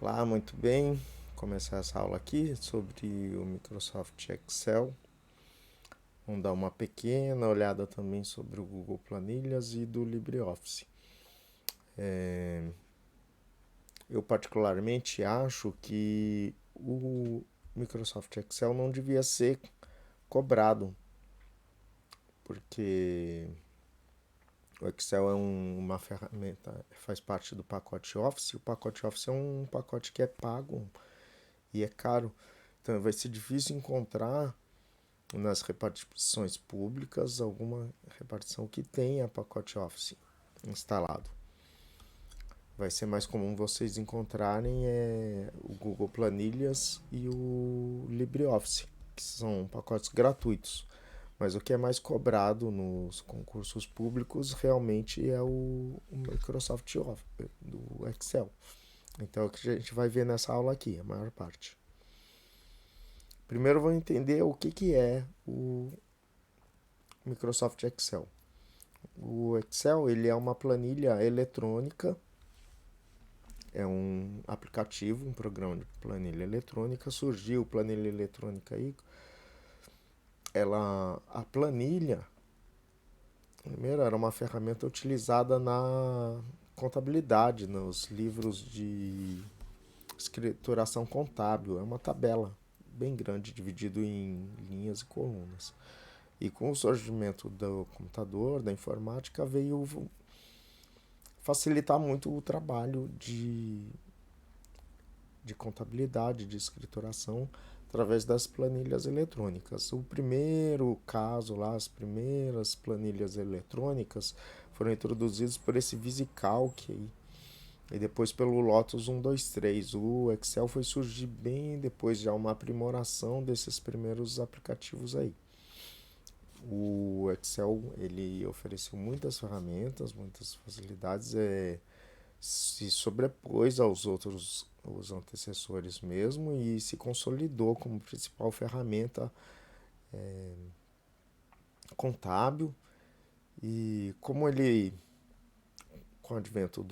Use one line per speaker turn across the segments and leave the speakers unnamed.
Olá, muito bem. Vou começar essa aula aqui sobre o Microsoft Excel. Vamos dar uma pequena olhada também sobre o Google Planilhas e do LibreOffice. Eu particularmente acho que o Microsoft Excel não devia ser cobrado, porque o Excel é uma ferramenta, faz parte do pacote Office. O pacote Office é um pacote que é pago e é caro. Então vai ser difícil encontrar nas repartições públicas alguma repartição que tenha pacote Office instalado. Vai ser mais comum vocês encontrarem o Google Planilhas e o LibreOffice, que são pacotes gratuitos. Mas o que é mais cobrado nos concursos públicos realmente é o Microsoft Office, do Excel. Então é o que a gente vai ver nessa aula aqui, a maior parte. Primeiro vamos entender o que é o Microsoft Excel. O Excel ele é uma planilha eletrônica, é um aplicativo, um programa de planilha eletrônica. Surgiu planilha eletrônica aí. A planilha, primeiro, era uma ferramenta utilizada na contabilidade, nos livros de escrituração contábil. É uma tabela bem grande, dividido em linhas e colunas. E com o surgimento do computador, da informática, veio facilitar muito o trabalho de contabilidade, de escrituração, através das planilhas eletrônicas. O primeiro caso lá, as primeiras planilhas eletrônicas foram introduzidas por esse VisiCalc aí, e depois pelo Lotus 123. O Excel foi surgir bem depois, já uma aprimoração desses primeiros aplicativos aí. O Excel ele ofereceu muitas ferramentas, muitas facilidades, se sobrepôs aos outros os antecessores mesmo e se consolidou como principal ferramenta contábil. E como ele, com o advento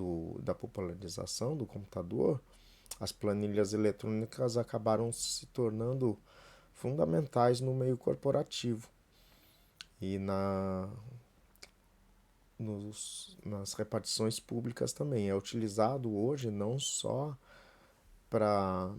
da popularização do computador, as planilhas eletrônicas acabaram se tornando fundamentais no meio corporativo e nas repartições públicas também. É utilizado hoje não só para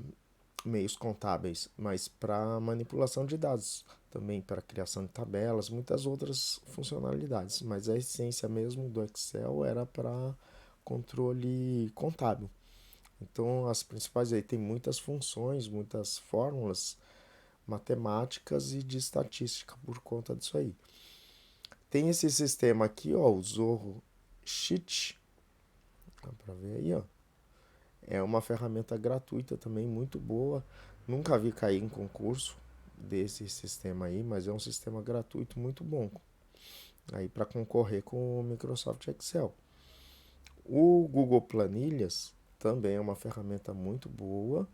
meios contábeis, mas para manipulação de dados, também para criação de tabelas, muitas outras funcionalidades. Mas a essência mesmo do Excel era para controle contábil. Então, as principais aí tem muitas funções, muitas fórmulas matemáticas e de estatística por conta disso aí. Tem esse sistema aqui, ó, o Zorro Sheet, dá para ver aí, ó. É uma ferramenta gratuita também, muito boa. Nunca vi cair em concurso desse sistema aí, mas é um sistema gratuito muito bom aí para concorrer com o Microsoft Excel. O Google Planilhas também é uma ferramenta muito boa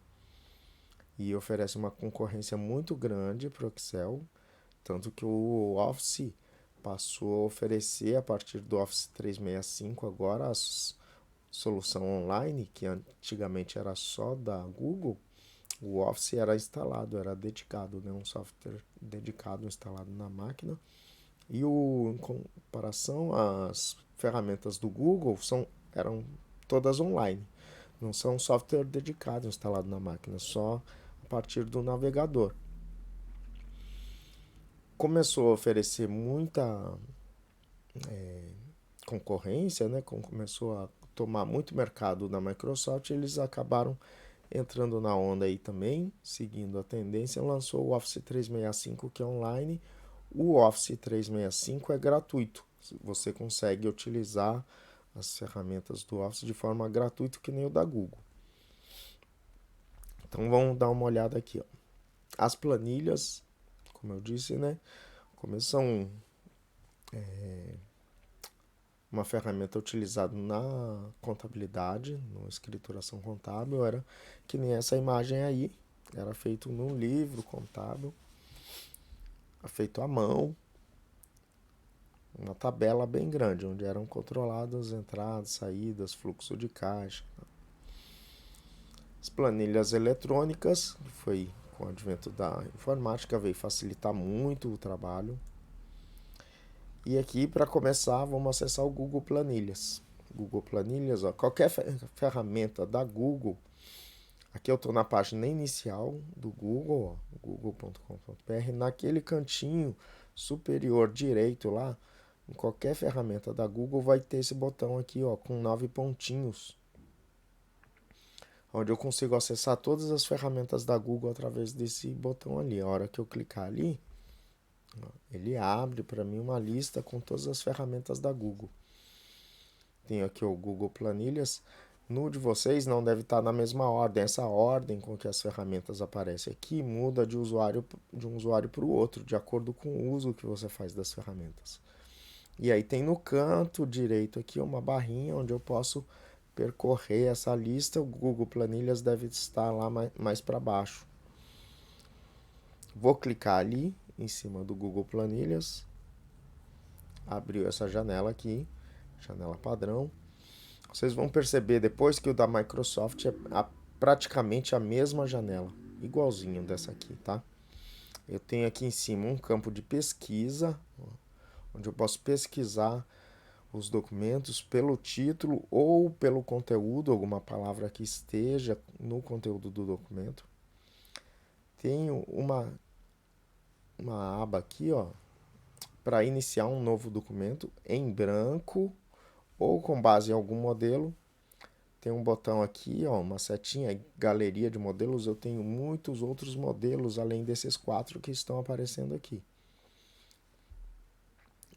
e oferece uma concorrência muito grande para o Excel, tanto que o Office passou a oferecer a partir do Office 365 agora a solução online, que antigamente era só da Google. O Office era instalado, era dedicado, né? Um software dedicado instalado na máquina. Em comparação, as ferramentas do Google eram todas online. Não são software dedicado instalado na máquina, só a partir do navegador. Começou a oferecer muita concorrência, né? Começou a tomar muito mercado da Microsoft, eles acabaram entrando na onda aí também, seguindo a tendência, lançou o Office 365 que é online. O Office 365 é gratuito. Você consegue utilizar as ferramentas do Office de forma gratuita, que nem o da Google. Então vamos dar uma olhada aqui, ó. As planilhas, como eu disse, né? Como são uma ferramenta utilizada na contabilidade, na escrituração contábil, era que nem essa imagem aí, era feito num livro contábil, feito à mão, uma tabela bem grande, onde eram controladas entradas, saídas, fluxo de caixa. As planilhas eletrônicas, que foi com o advento da informática, veio facilitar muito o trabalho. E aqui, para começar, vamos acessar o Google Planilhas. Google Planilhas, ó, qualquer ferramenta da Google. Aqui eu estou na página inicial do Google, google.com.br. Naquele cantinho superior direito lá, em qualquer ferramenta da Google vai ter esse botão aqui, ó, com 9 pontinhos, onde eu consigo acessar todas as ferramentas da Google através desse botão ali. A hora que eu clicar ali, ele abre para mim uma lista com todas as ferramentas da Google. Tenho aqui o Google Planilhas. No de vocês não deve estar na mesma ordem. Essa ordem com que as ferramentas aparecem aqui muda de um usuário para o outro, de acordo com o uso que você faz das ferramentas. E aí tem no canto direito aqui uma barrinha onde eu posso percorrer essa lista. O Google Planilhas deve estar lá mais para baixo. Vou clicar ali em cima do Google Planilhas. Abriu essa janela aqui, janela padrão. Vocês vão perceber depois que o da Microsoft é praticamente a mesma janela, igualzinho dessa aqui, tá? Eu tenho aqui em cima um campo de pesquisa, onde eu posso pesquisar os documentos pelo título ou pelo conteúdo, alguma palavra que esteja no conteúdo do documento. Tenho uma aba aqui, ó, para iniciar um novo documento em branco ou com base em algum modelo. Tem um botão aqui, ó, uma setinha, galeria de modelos. Eu tenho muitos outros modelos além desses 4 que estão aparecendo aqui.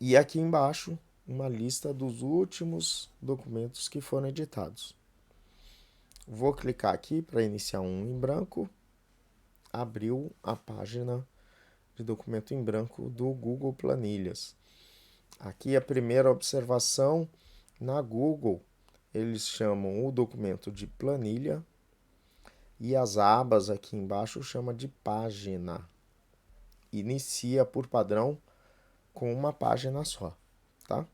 E aqui embaixo, uma lista dos últimos documentos que foram editados. Vou clicar aqui para iniciar um em branco. Abriu a página de documento em branco do Google Planilhas. Aqui a primeira observação, na Google, eles chamam o documento de planilha e as abas aqui embaixo chama de página. Inicia por padrão com uma página só, tá?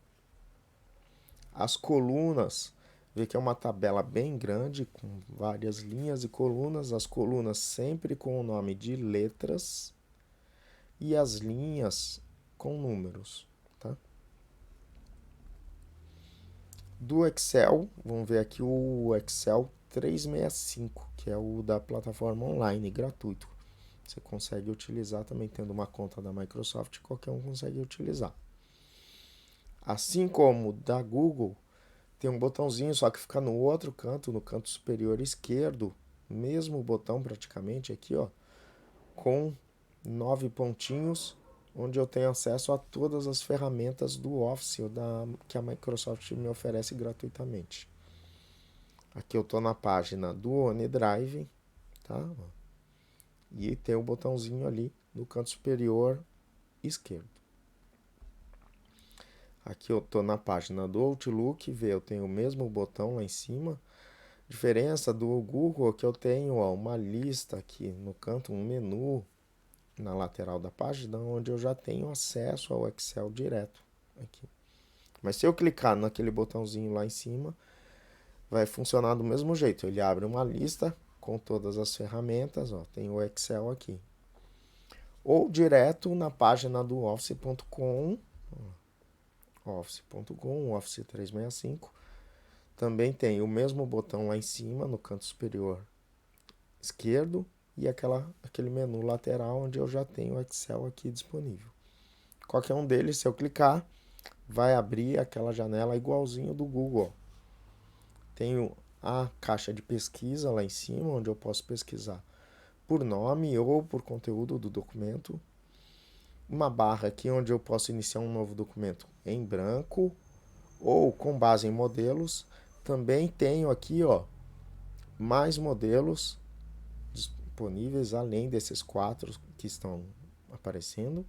As colunas, vê que é uma tabela bem grande com várias linhas e colunas, as colunas sempre com o nome de letras e as linhas com números, tá? Do Excel, vamos ver aqui o Excel 365, que é o da plataforma online, gratuito. Você consegue utilizar também tendo uma conta da Microsoft, qualquer um consegue utilizar. Assim como da Google, tem um botãozinho, só que fica no outro canto, no canto superior esquerdo, mesmo botão praticamente aqui, ó, com 9 pontinhos, onde eu tenho acesso a todas as ferramentas do Office que a Microsoft me oferece gratuitamente. Aqui eu estou na página do OneDrive, tá? E tem o botãozinho ali no canto superior esquerdo. Aqui eu estou na página do Outlook, eu tenho o mesmo botão lá em cima. Diferença do Google é que eu tenho, ó, uma lista aqui no canto, um menu na lateral da página, onde eu já tenho acesso ao Excel direto aqui. Mas se eu clicar naquele botãozinho lá em cima, vai funcionar do mesmo jeito. Ele abre uma lista com todas as ferramentas, ó, tem o Excel aqui. Ou direto na página do Office.com, Office.com, Office 365. Também tem o mesmo botão lá em cima, no canto superior esquerdo, e aquele menu lateral onde eu já tenho o Excel aqui disponível. Qualquer um deles, se eu clicar, vai abrir aquela janela igualzinho do Google. Tenho a caixa de pesquisa lá em cima, onde eu posso pesquisar por nome ou por conteúdo do documento. Uma barra aqui onde eu posso iniciar um novo documento em branco ou com base em modelos. Também tenho aqui, ó, mais modelos disponíveis além desses 4 que estão aparecendo.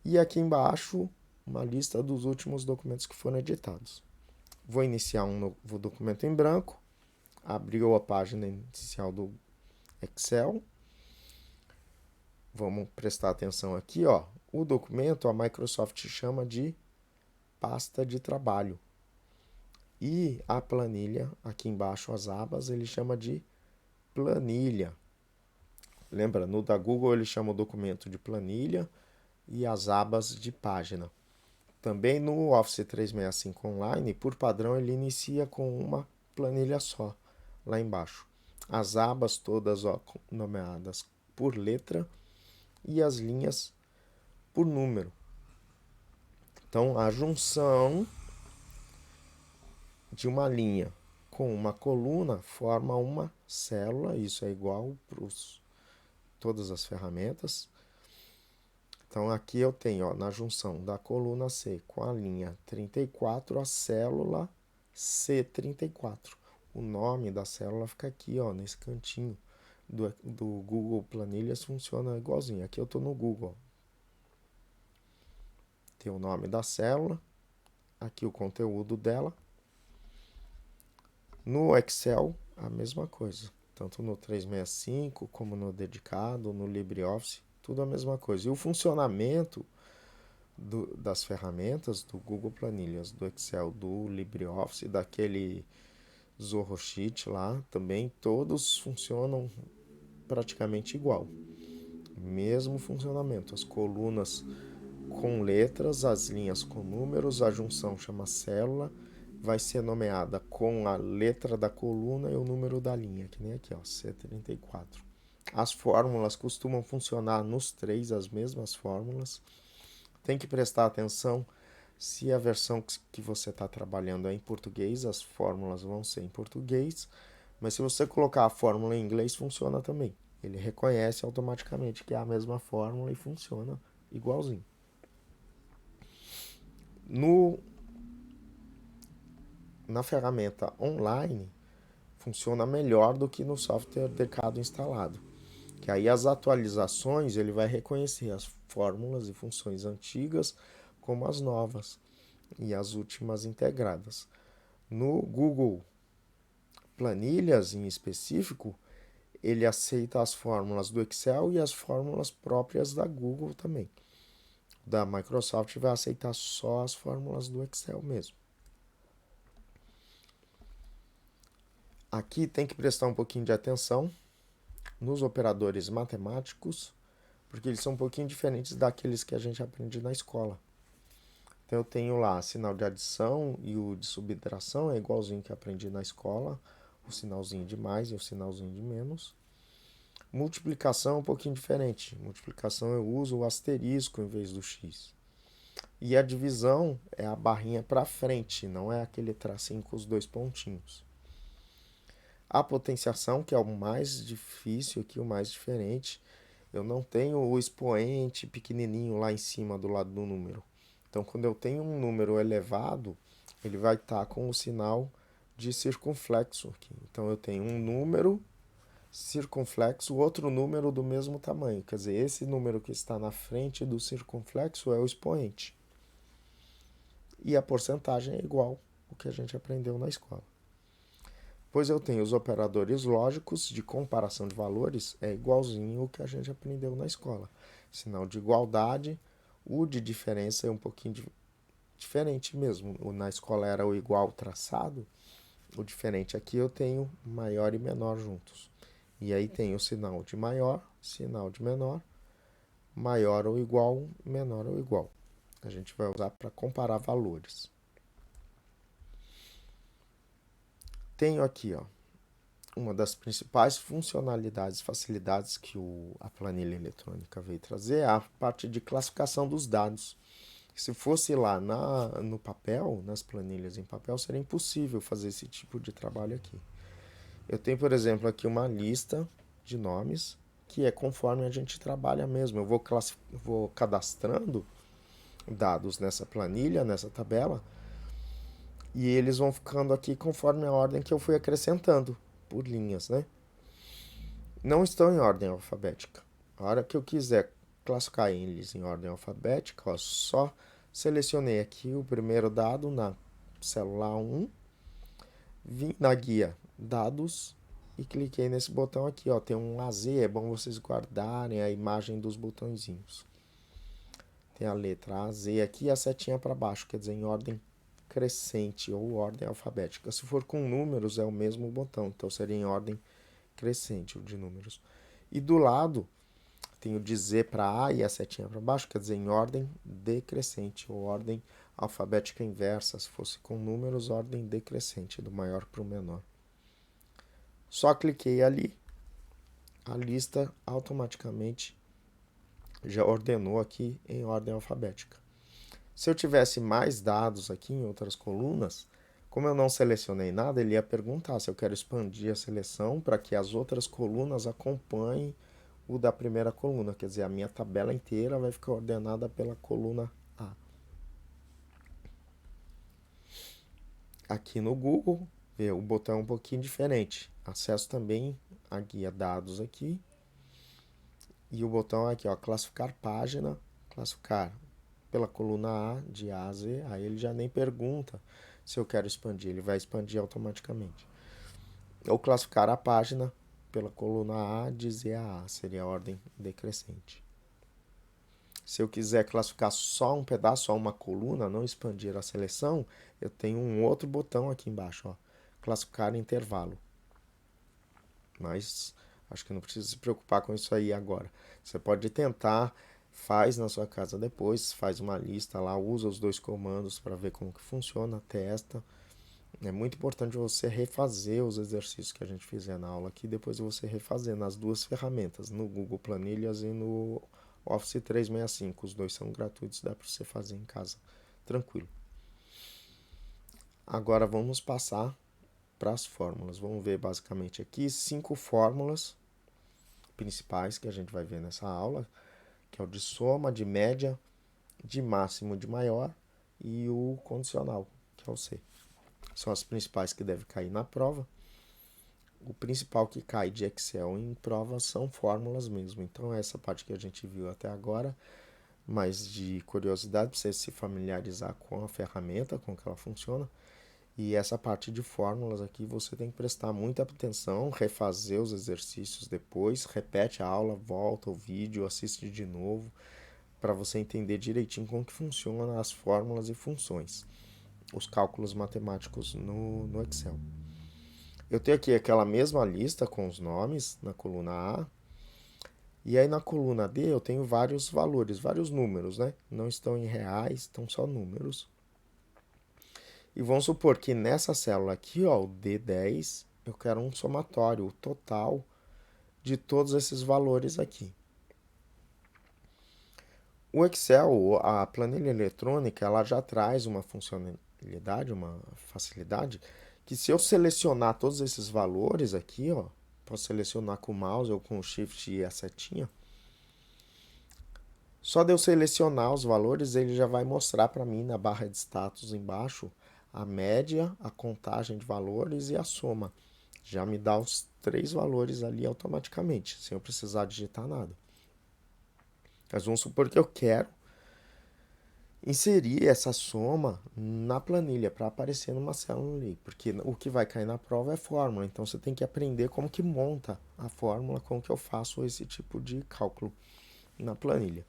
E aqui embaixo, uma lista dos últimos documentos que foram editados. Vou iniciar um novo documento em branco. Abriu a página inicial do Excel. Vamos prestar atenção aqui, ó. O documento a Microsoft chama de pasta de trabalho. E a planilha, aqui embaixo as abas, ele chama de planilha. Lembra, no da Google ele chama o documento de planilha e as abas de página. Também no Office 365 Online, por padrão, ele inicia com uma planilha só, lá embaixo. As abas todas nomeadas por letra e as linhas por número. Então, a junção de uma linha com uma coluna forma uma célula, isso é igual para todas as ferramentas. Então, aqui eu tenho, ó, na junção da coluna C com a linha 34, a célula C34. O nome da célula fica aqui, ó, nesse cantinho do Google Planilhas, funciona igualzinho. Aqui eu estou no Google. Tem o nome da célula, aqui o conteúdo dela. No Excel, a mesma coisa. Tanto no 365 como no dedicado, no LibreOffice, tudo a mesma coisa. E o funcionamento das ferramentas do Google Planilhas, do Excel, do LibreOffice, daquele Zorro Sheet lá, também todos funcionam praticamente igual. Mesmo funcionamento, as colunas com letras, as linhas com números, a junção chama célula, vai ser nomeada com a letra da coluna e o número da linha, que nem aqui, ó, C34. As fórmulas costumam funcionar nos três, as mesmas fórmulas. Tem que prestar atenção se a versão que você está trabalhando é em português, as fórmulas vão ser em português, mas se você colocar a fórmula em inglês, funciona também. Ele reconhece automaticamente que é a mesma fórmula e funciona igualzinho. Na ferramenta online, funciona melhor do que no software dedicado instalado. Que aí as atualizações ele vai reconhecer as fórmulas e funções antigas como as novas e as últimas integradas. No Google Planilhas em específico, ele aceita as fórmulas do Excel e as fórmulas próprias da Google também. Da Microsoft vai aceitar só as fórmulas do Excel mesmo. Aqui tem que prestar um pouquinho de atenção nos operadores matemáticos, porque eles são um pouquinho diferentes daqueles que a gente aprende na escola. Então eu tenho lá sinal de adição e o de subtração, é igualzinho que aprendi na escola, o sinalzinho de mais e o sinalzinho de menos. Multiplicação é um pouquinho diferente. Multiplicação eu uso o asterisco em vez do X. E a divisão é a barrinha para frente, não é aquele tracinho com os dois pontinhos. A potenciação, que é o mais difícil aqui, o mais diferente, eu não tenho o expoente pequenininho lá em cima do lado do número. Então, quando eu tenho um número elevado, ele vai estar com o sinal de circunflexo aqui. Então, eu tenho um número circunflexo, outro número do mesmo tamanho. Quer dizer, esse número que está na frente do circunflexo é o expoente. E a porcentagem é igual ao que a gente aprendeu na escola. Pois eu tenho os operadores lógicos de comparação de valores, é igualzinho o que a gente aprendeu na escola. Sinal de igualdade, o de diferença é um pouquinho diferente mesmo. Na escola era o igual traçado, o diferente aqui eu tenho maior e menor juntos. E aí tem o sinal de maior, sinal de menor, maior ou igual, menor ou igual. A gente vai usar para comparar valores. Tenho aqui, ó, uma das principais funcionalidades, facilidades que a planilha eletrônica veio trazer é a parte de classificação dos dados. Se fosse lá no papel, nas planilhas em papel, seria impossível fazer esse tipo de trabalho aqui. Eu tenho, por exemplo, aqui uma lista de nomes que é conforme a gente trabalha mesmo. Eu vou cadastrando dados nessa planilha, nessa tabela, e eles vão ficando aqui conforme a ordem que eu fui acrescentando por linhas, né? Não estão em ordem alfabética. A hora que eu quiser classificar eles em ordem alfabética, ó, só selecionei aqui o primeiro dado na célula 1, vim na guia dados e cliquei nesse botão aqui, ó, tem um AZ, é bom vocês guardarem a imagem dos botõezinhos. Tem a letra AZ aqui e a setinha para baixo, quer dizer, em ordem crescente ou ordem alfabética. Se for com números, é o mesmo botão, então seria em ordem crescente, o de números. E do lado tem o de Z para A e a setinha para baixo, quer dizer, em ordem decrescente, ou ordem alfabética inversa, se fosse com números, ordem decrescente, do maior para o menor. Só cliquei ali, a lista automaticamente já ordenou aqui em ordem alfabética. Se eu tivesse mais dados aqui em outras colunas, como eu não selecionei nada, ele ia perguntar se eu quero expandir a seleção para que as outras colunas acompanhem o da primeira coluna. Quer dizer, a minha tabela inteira vai ficar ordenada pela coluna A. Aqui no Google, o botão é um pouquinho diferente. Acesso também a guia dados aqui. E o botão aqui, ó, classificar página, classificar pela coluna A, de A a Z. Aí ele já nem pergunta se eu quero expandir, ele vai expandir automaticamente. Ou classificar a página pela coluna A, de Z a A, seria a ordem decrescente. Se eu quiser classificar só um pedaço, só uma coluna, não expandir a seleção, eu tenho um outro botão aqui embaixo, ó, classificar intervalo. Mas acho que não precisa se preocupar com isso aí agora. Você pode tentar, faz na sua casa depois, faz uma lista lá, usa os dois comandos para ver como que funciona, testa. É muito importante você refazer os exercícios que a gente fizer na aula aqui, depois você refazer nas duas ferramentas, no Google Planilhas e no Office 365. Os dois são gratuitos, dá para você fazer em casa, tranquilo. Agora vamos passar para as fórmulas. Vamos ver basicamente aqui 5 fórmulas principais que a gente vai ver nessa aula, que é o de soma, de média, de máximo, de maior e o condicional, que é o C. São as principais que devem cair na prova. O principal que cai de Excel em prova são fórmulas mesmo. Então, essa parte que a gente viu até agora, mas de curiosidade, para você se familiarizar com a ferramenta, com que ela funciona. E essa parte de fórmulas aqui você tem que prestar muita atenção, refazer os exercícios depois, repete a aula, volta o vídeo, assiste de novo, para você entender direitinho como que funcionam as fórmulas e funções, os cálculos matemáticos no Excel. Eu tenho aqui aquela mesma lista com os nomes na coluna A. E aí na coluna D eu tenho vários valores, vários números, né? Não estão em reais, estão só números. E vamos supor que nessa célula aqui, ó, o D10, eu quero um somatório, o total de todos esses valores aqui. O Excel, a planilha eletrônica, ela já traz uma funcionalidade, uma facilidade, que se eu selecionar todos esses valores aqui, ó, posso selecionar com o mouse ou com o Shift e a setinha, só de eu selecionar os valores, ele já vai mostrar para mim na barra de status embaixo a média, a contagem de valores e a soma. Já me dá os 3 valores ali automaticamente, sem eu precisar digitar nada. Mas vamos supor que eu quero inserir essa soma na planilha para aparecer numa célula ali, porque o que vai cair na prova é fórmula, então você tem que aprender como que monta a fórmula, como que eu faço esse tipo de cálculo na planilha.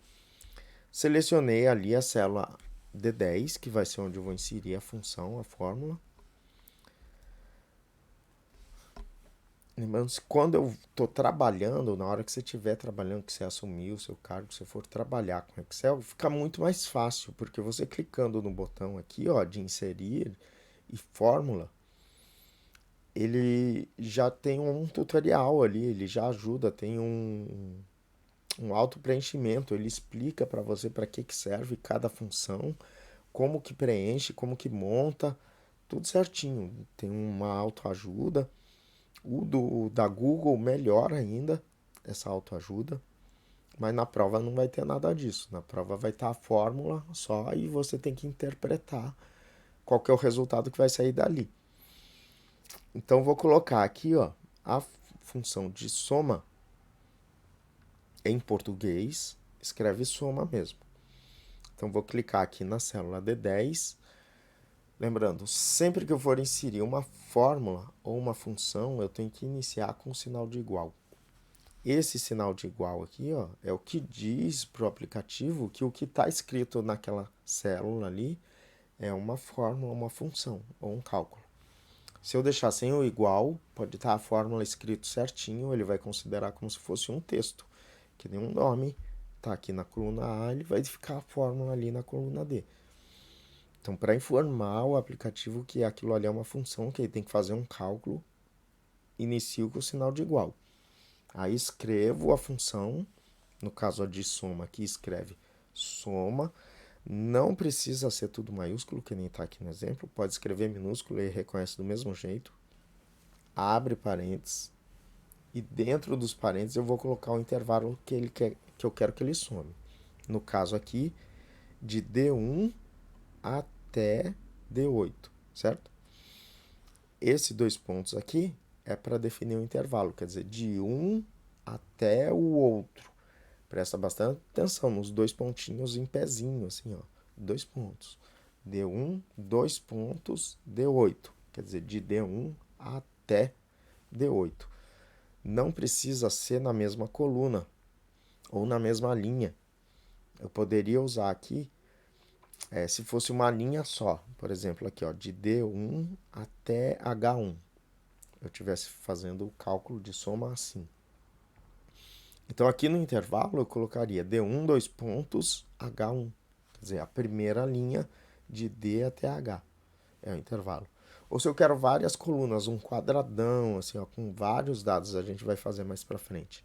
Selecionei ali a célula D10, que vai ser onde eu vou inserir a função, a fórmula. Lembrando que quando eu estou trabalhando, na hora que você estiver trabalhando, que você assumir o seu cargo, que você for trabalhar com Excel, fica muito mais fácil, porque você clicando no botão aqui, ó, de inserir e fórmula, ele já tem um tutorial ali, ele já ajuda, tem um auto-preenchimento, ele explica para você para que serve cada função, como que preenche, como que monta, tudo certinho. Tem uma autoajuda. O da Google melhor ainda, essa autoajuda. Mas na prova não vai ter nada disso. Na prova vai estar a fórmula só e você tem que interpretar qual que é o resultado que vai sair dali. Então vou colocar aqui, ó, a função de soma em português, escreve soma mesmo. Então vou clicar aqui na célula D10. Lembrando, sempre que eu for inserir uma fórmula ou uma função, eu tenho que iniciar com um sinal de igual. Esse sinal de igual aqui, ó, é o que diz para o aplicativo que o que está escrito naquela célula ali é uma fórmula, uma função ou um cálculo. Se eu deixar sem o igual, pode estar a fórmula escrito certinho, ele vai considerar como se fosse um texto, que nem um nome está aqui na coluna A, ele vai ficar a fórmula ali na coluna D. Então, para informar o aplicativo que aquilo ali é uma função, que ele tem que fazer um cálculo, inicio com o sinal de igual. Aí escrevo a função, no caso a de soma aqui, escreve soma. Não precisa ser tudo maiúsculo, que nem está aqui no exemplo. Pode escrever minúsculo e reconhece do mesmo jeito. Abre parênteses. E dentro dos parênteses eu vou colocar o intervalo que eu quero que ele some. No caso aqui, de D1 até D8, certo? Esse dois pontos aqui é para definir o intervalo, quer dizer, de um até o outro. Presta bastante atenção nos dois pontinhos em pezinho, assim, ó. Dois pontos. D1, dois pontos, D8. Quer dizer, de D1 até D8. Não precisa ser na mesma coluna ou na mesma linha. Eu poderia usar aqui, se fosse uma linha só. Por exemplo, aqui, ó, de D1 até H1. Eu estivesse fazendo o cálculo de soma assim. Então, aqui no intervalo, eu colocaria D1, dois pontos, H1. Quer dizer, a primeira linha de D até H. É o intervalo. Ou se eu quero várias colunas, um quadradão, assim, ó, com vários dados, a gente vai fazer mais para frente.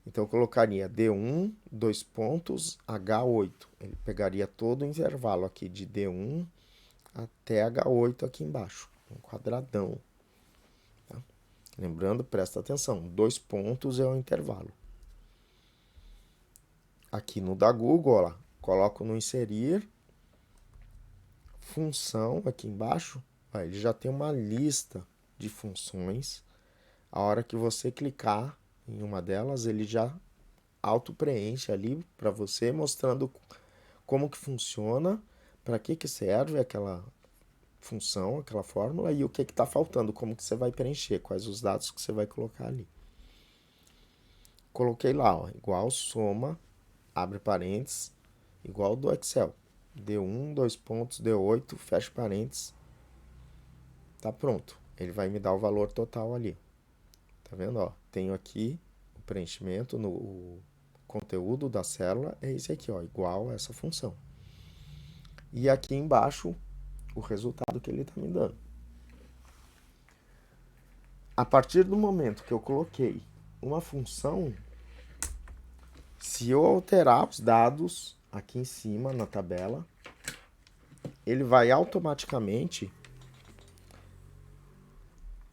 Então, eu colocaria D1, dois pontos, H8. Ele pegaria todo o intervalo aqui de D1 até H8 aqui embaixo. Um quadradão. Tá? Lembrando, presta atenção, dois pontos é o intervalo. Aqui no da Google, ó lá, coloco no inserir, função aqui embaixo, ó, ele já tem uma lista de funções. A hora que você clicar em uma delas, ele já auto-preenche ali para você, mostrando como que funciona, para que serve aquela função, aquela fórmula e o que está faltando, como que você vai preencher, quais os dados que você vai colocar ali. Coloquei lá, ó, igual soma, abre parênteses, igual do Excel. D1, dois pontos, D8, fecha parênteses. Tá pronto. Ele vai me dar o valor total ali. Tá vendo? Ó, tenho aqui o preenchimento, o conteúdo da célula é esse aqui, ó, igual a essa função. E aqui embaixo, o resultado que ele está me dando. A partir do momento que eu coloquei uma função, se eu alterar os dados aqui em cima na tabela, ele vai automaticamente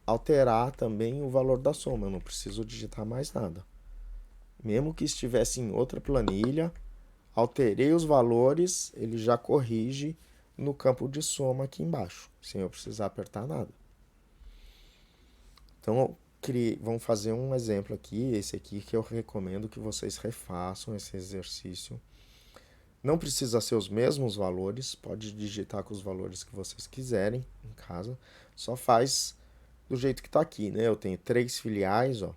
alterar também o valor da soma. Eu não preciso digitar mais nada. Mesmo que estivesse em outra planilha, alterei os valores, ele já corrige no campo de soma aqui embaixo, sem eu precisar apertar nada. Então, vamos fazer um exemplo aqui, esse aqui que eu recomendo que vocês refaçam esse exercício. Não precisa ser os mesmos valores, pode digitar com os valores que vocês quiserem em casa. Só faz do jeito que está aqui, né? Eu tenho 3 filiais, ó,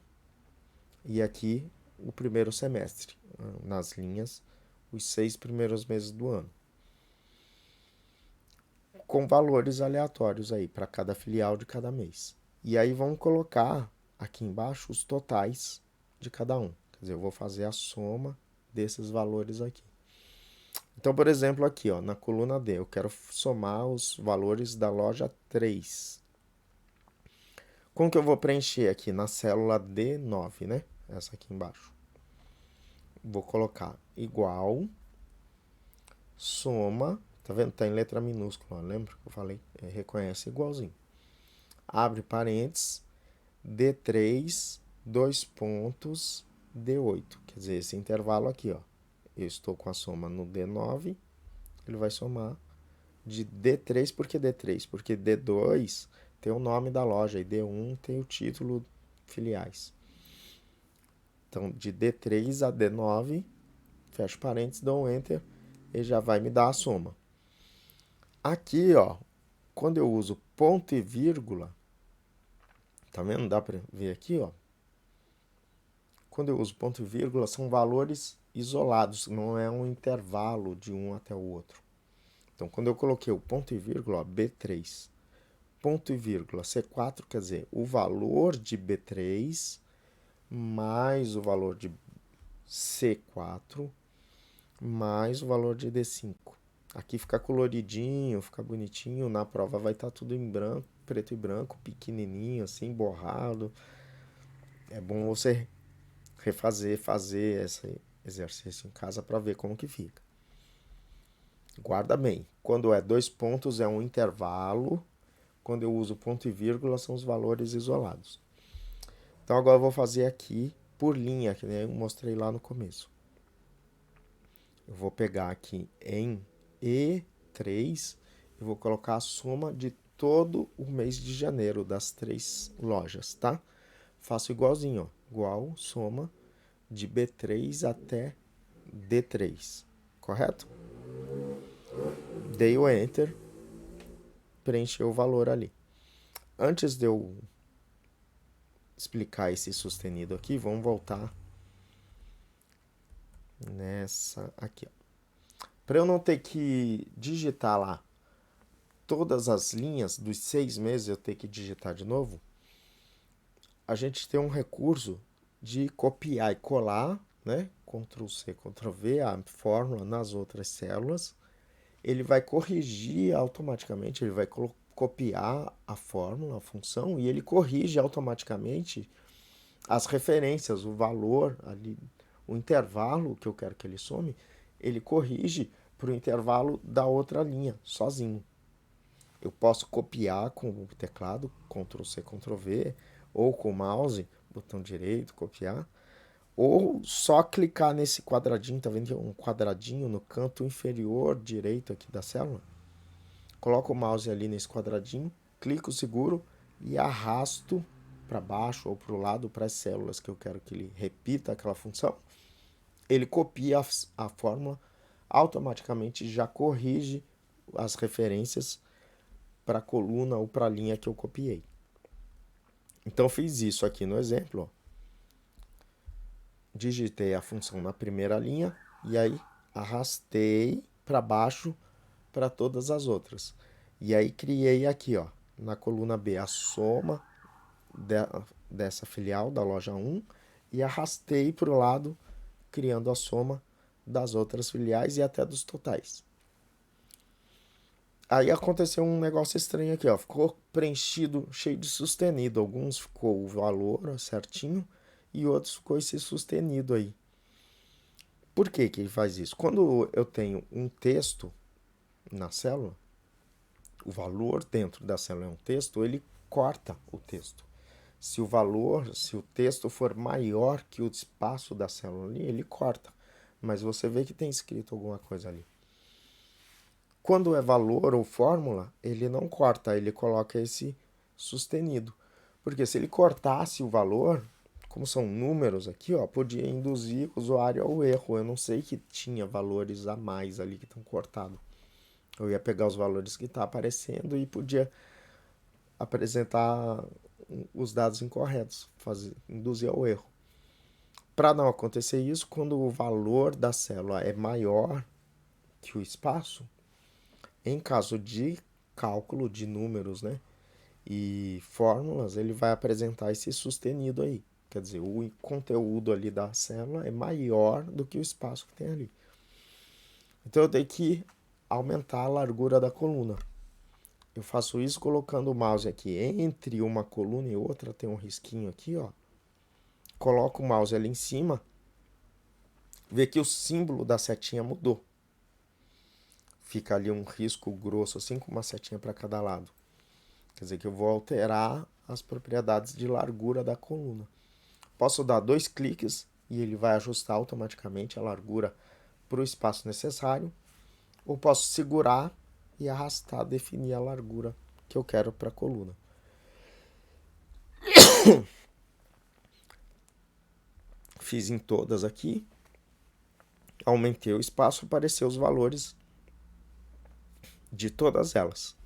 e aqui o primeiro semestre, nas linhas, os 6 primeiros meses do ano. Com valores aleatórios aí para cada filial de cada mês. E aí vamos colocar aqui embaixo os totais de cada um. Quer dizer, eu vou fazer a soma desses valores aqui. Então, por exemplo, aqui, ó, na coluna D, eu quero somar os valores da loja 3. Como que eu vou preencher aqui na célula D9, né? Essa aqui embaixo. Vou colocar igual, soma, tá vendo? Tá em letra minúscula, lembra que eu falei? Reconhece igualzinho. Abre parênteses, D3, dois pontos, D8. Quer dizer, esse intervalo aqui, ó. Eu estou com a soma no D9, ele vai somar de D3, por que D3? Porque D2 tem o nome da loja e D1 tem o título filiais. Então, de D3 a D9, fecho parênteses, dou um Enter, ele já vai me dar a soma. Aqui, ó, quando eu uso ponto e vírgula, tá vendo? Dá para ver aqui, ó. Quando eu uso ponto e vírgula, são valores isolados, não é um intervalo de um até o outro. Então, quando eu coloquei o ponto e vírgula, ó, B3, ponto e vírgula C4 quer dizer o valor de B3 mais o valor de C4 mais o valor de D5. Aqui fica coloridinho, fica bonitinho. Na prova vai estar tudo em branco, preto e branco, pequenininho, assim, borrado. É bom você fazer esse exercício em casa para ver como que fica. Guarda bem. Quando é 2 pontos é um intervalo. Quando eu uso ponto e vírgula são os valores isolados. Então agora eu vou fazer aqui por linha, que nem eu mostrei lá no começo. Eu vou pegar aqui em E3 e vou colocar a soma de todo o mês de janeiro das 3 lojas, tá? Faço igualzinho, ó, igual soma de B3 até D3, correto? Dei o Enter, preencheu o valor ali. Antes de eu explicar esse sustenido aqui, vamos voltar nessa aqui, ó. Para eu não ter que digitar lá todas as linhas dos 6 meses, eu ter que digitar de novo, a gente tem um recurso de copiar e colar, né? Ctrl C, Ctrl V, a fórmula nas outras células. Ele vai corrigir automaticamente, ele vai copiar a fórmula, a função, e ele corrige automaticamente as referências, o valor ali, o intervalo que eu quero que ele some, ele corrige para o intervalo da outra linha, sozinho. Eu posso copiar com o teclado, Ctrl C, Ctrl V, ou com o mouse, botão direito, copiar, ou só clicar nesse quadradinho, tá vendo que é um quadradinho no canto inferior direito aqui da célula? Coloco o mouse ali nesse quadradinho, clico seguro e arrasto para baixo ou para o lado para as células que eu quero que ele repita aquela função. Ele copia a fórmula, automaticamente já corrige as referências para a coluna ou para a linha que eu copiei. Então fiz isso aqui no exemplo, ó. Digitei a função na primeira linha e aí arrastei para baixo para todas as outras. E aí criei aqui, ó, na coluna B a soma dessa filial da loja 1 e arrastei para o lado criando a soma das outras filiais e até dos totais. Aí aconteceu um negócio estranho aqui, ó, ficou preenchido, cheio de sustenido. Alguns ficou o valor certinho e outros ficou esse sustenido aí. Por que que ele faz isso? Quando eu tenho um texto na célula, o valor dentro da célula é um texto, ele corta o texto. Se o texto for maior que o espaço da célula ali, ele corta. Mas você vê que tem escrito alguma coisa ali. Quando é valor ou fórmula, ele não corta, ele coloca esse sustenido. Porque se ele cortasse o valor, como são números aqui, ó, podia induzir o usuário ao erro. Eu não sei que tinha valores a mais ali que estão cortados. Eu ia pegar os valores que está aparecendo e podia apresentar os dados incorretos, induzir ao erro. Para não acontecer isso, quando o valor da célula é maior que o espaço, em caso de cálculo de números, né, e fórmulas, ele vai apresentar esse sustenido aí. Quer dizer, o conteúdo ali da célula é maior do que o espaço que tem ali. Então eu tenho que aumentar a largura da coluna. Eu faço isso colocando o mouse aqui entre uma coluna e outra, tem um risquinho aqui, ó. Coloco o mouse ali em cima, vê que o símbolo da setinha mudou. Fica ali um risco grosso, assim, com uma setinha para cada lado. Quer dizer que eu vou alterar as propriedades de largura da coluna. Posso dar 2 cliques e ele vai ajustar automaticamente a largura para o espaço necessário. Ou posso segurar e arrastar, definir a largura que eu quero para a coluna. Fiz em todas aqui. Aumentei o espaço, apareceu os valores de todas elas.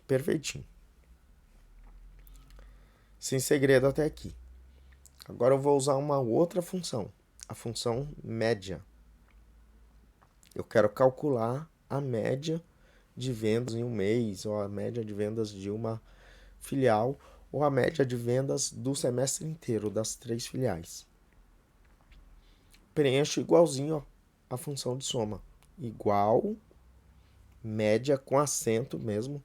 Perfeitinho. Sem segredo até aqui. Agora eu vou usar uma outra função, a função média. Eu quero calcular a média de vendas em um mês ou a média de vendas de uma filial ou a média de vendas do semestre inteiro das 3 filiais. Preencho igualzinho ó, a função de soma. Igual, média com acento mesmo,